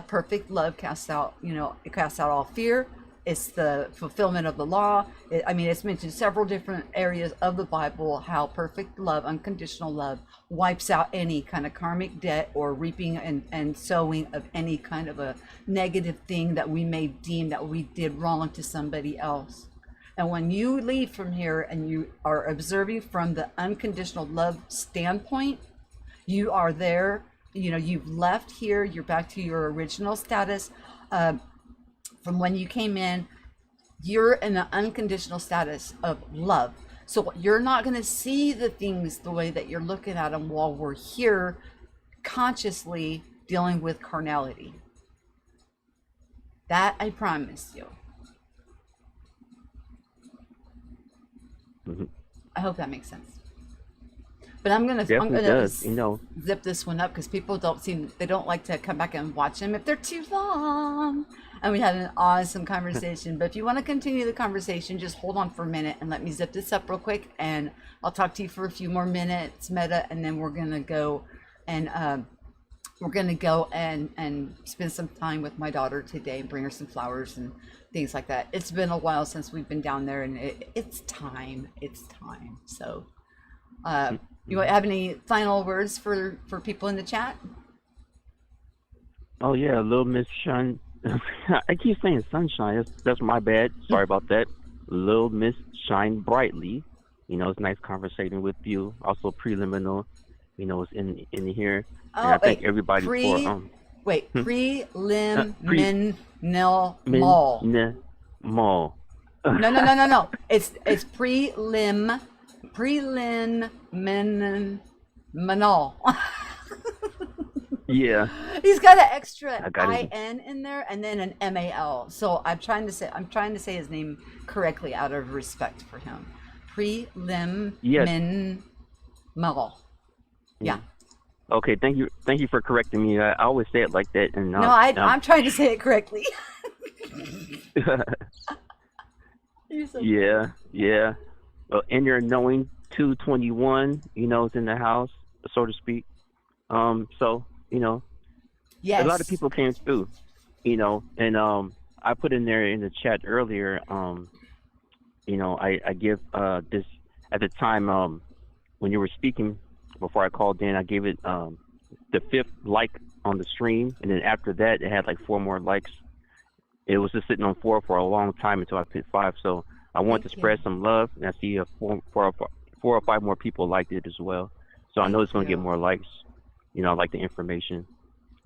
Perfect love casts out, it casts out all fear. It's the fulfillment of the law. It's mentioned several different areas of the Bible how perfect love, unconditional love, wipes out any kind of karmic debt or reaping and sowing of any kind of a negative thing that we may deem that we did wrong to somebody else. And when you leave from here and you are observing from the unconditional love standpoint, you are there, you've left here, you're back to your original status. From when you came in, you're in an unconditional status of love. So you're not going to see the things the way that you're looking at them while we're here consciously dealing with carnality. That I promise you. Mm-hmm. I hope that makes sense. But I'm gonna zip this one up because people they don't like to come back and watch them if they're too long. And we had an awesome conversation. But if you want to continue the conversation, just hold on for a minute and let me zip this up real quick, and I'll talk to you for a few more minutes, Meta, and then we're gonna go and spend some time with my daughter today and bring her some flowers and things like that. It's been a while since we've been down there, and it's time. So you have any final words for people in the chat? Oh yeah, little Miss Shine. I keep saying sunshine. That's my bad. Sorry about that. Little Miss Shine Brightly. It's nice conversating with you. Also preliminal. It's in here. And I thank everybody for preliminal. Mall. No. It's preliminal. Yeah. He's got an extra IN in there and then an MAL. So I'm trying to say his name correctly out of respect for him. Preliminal. Yeah. Okay, thank you for correcting me. I always say it like that, and I'm trying to say it correctly. Yeah. Well, in your knowing 221, is in the house, so to speak. So yes. A lot of people came through, and I put in there in the chat earlier. I give this at the time when you were speaking before I called in. I gave it the 5th like on the stream, and then after that, it had like 4 more likes. It was just sitting on 4 for a long time until I hit 5. So I want to spread some love, and I see 4 or 5 more people liked it as well. So I know it's going to get more likes. I like the information.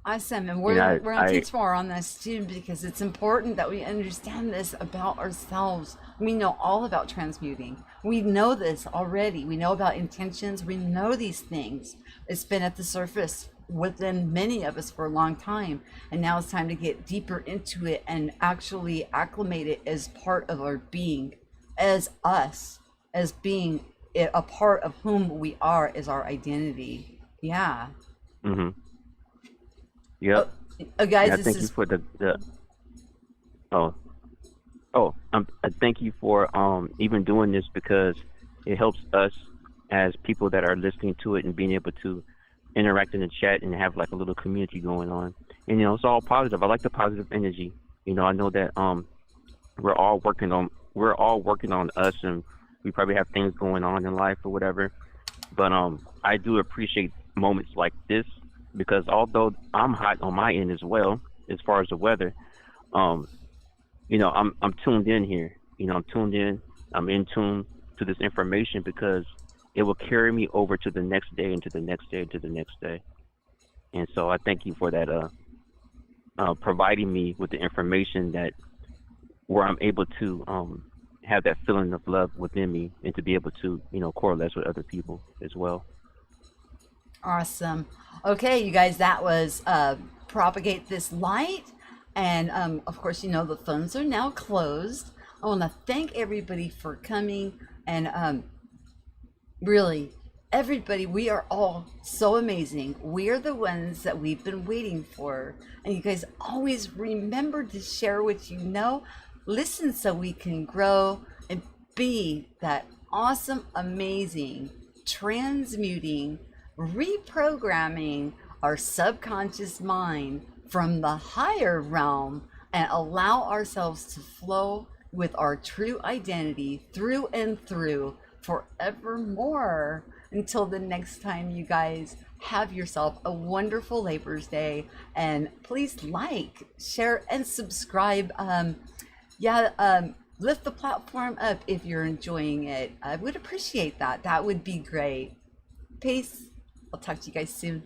Awesome, and we're going to teach more on this too, because it's important that we understand this about ourselves. We know all about transmuting. We know this already. We know about intentions. We know these things. It's been at the surface within many of us for a long time, and now it's time to get deeper into it and actually acclimate it as part of our being, as us, as being a part of whom we are, as our identity. Yeah. Mm-hmm. Yep. Guys, thank you for the thank you for even doing this, because it helps us as people that are listening to it and being able to interact in the chat and have like a little community going on. And it's all positive. I like the positive energy. I know that we're all working on us, and we probably have things going on in life or whatever. But I do appreciate moments like this, because although I'm hot on my end as well as far as the weather, I'm tuned in here. I'm tuned in. I'm in tune to this information, because it will carry me over to the next day and to the next day and to the next day. And so I thank you for that, providing me with the information that where I'm able to have that feeling of love within me, and to be able to, correlate with other people as well. Awesome. Okay, you guys, that was Propagate This Light. And of course, the phones are now closed. I want to thank everybody for coming. And really, everybody, we are all so amazing. We are the ones that we've been waiting for. And you guys always remember to share what you know. Listen so we can grow and be that awesome, amazing, transmuting, reprogramming our subconscious mind from the higher realm, and allow ourselves to flow with our true identity through and through forevermore. Until the next time, you guys, have yourself a wonderful Labor's Day, and please like, share, and subscribe. Lift the platform up if you're enjoying it. I would appreciate that. That would be great. Peace. I'll talk to you guys soon.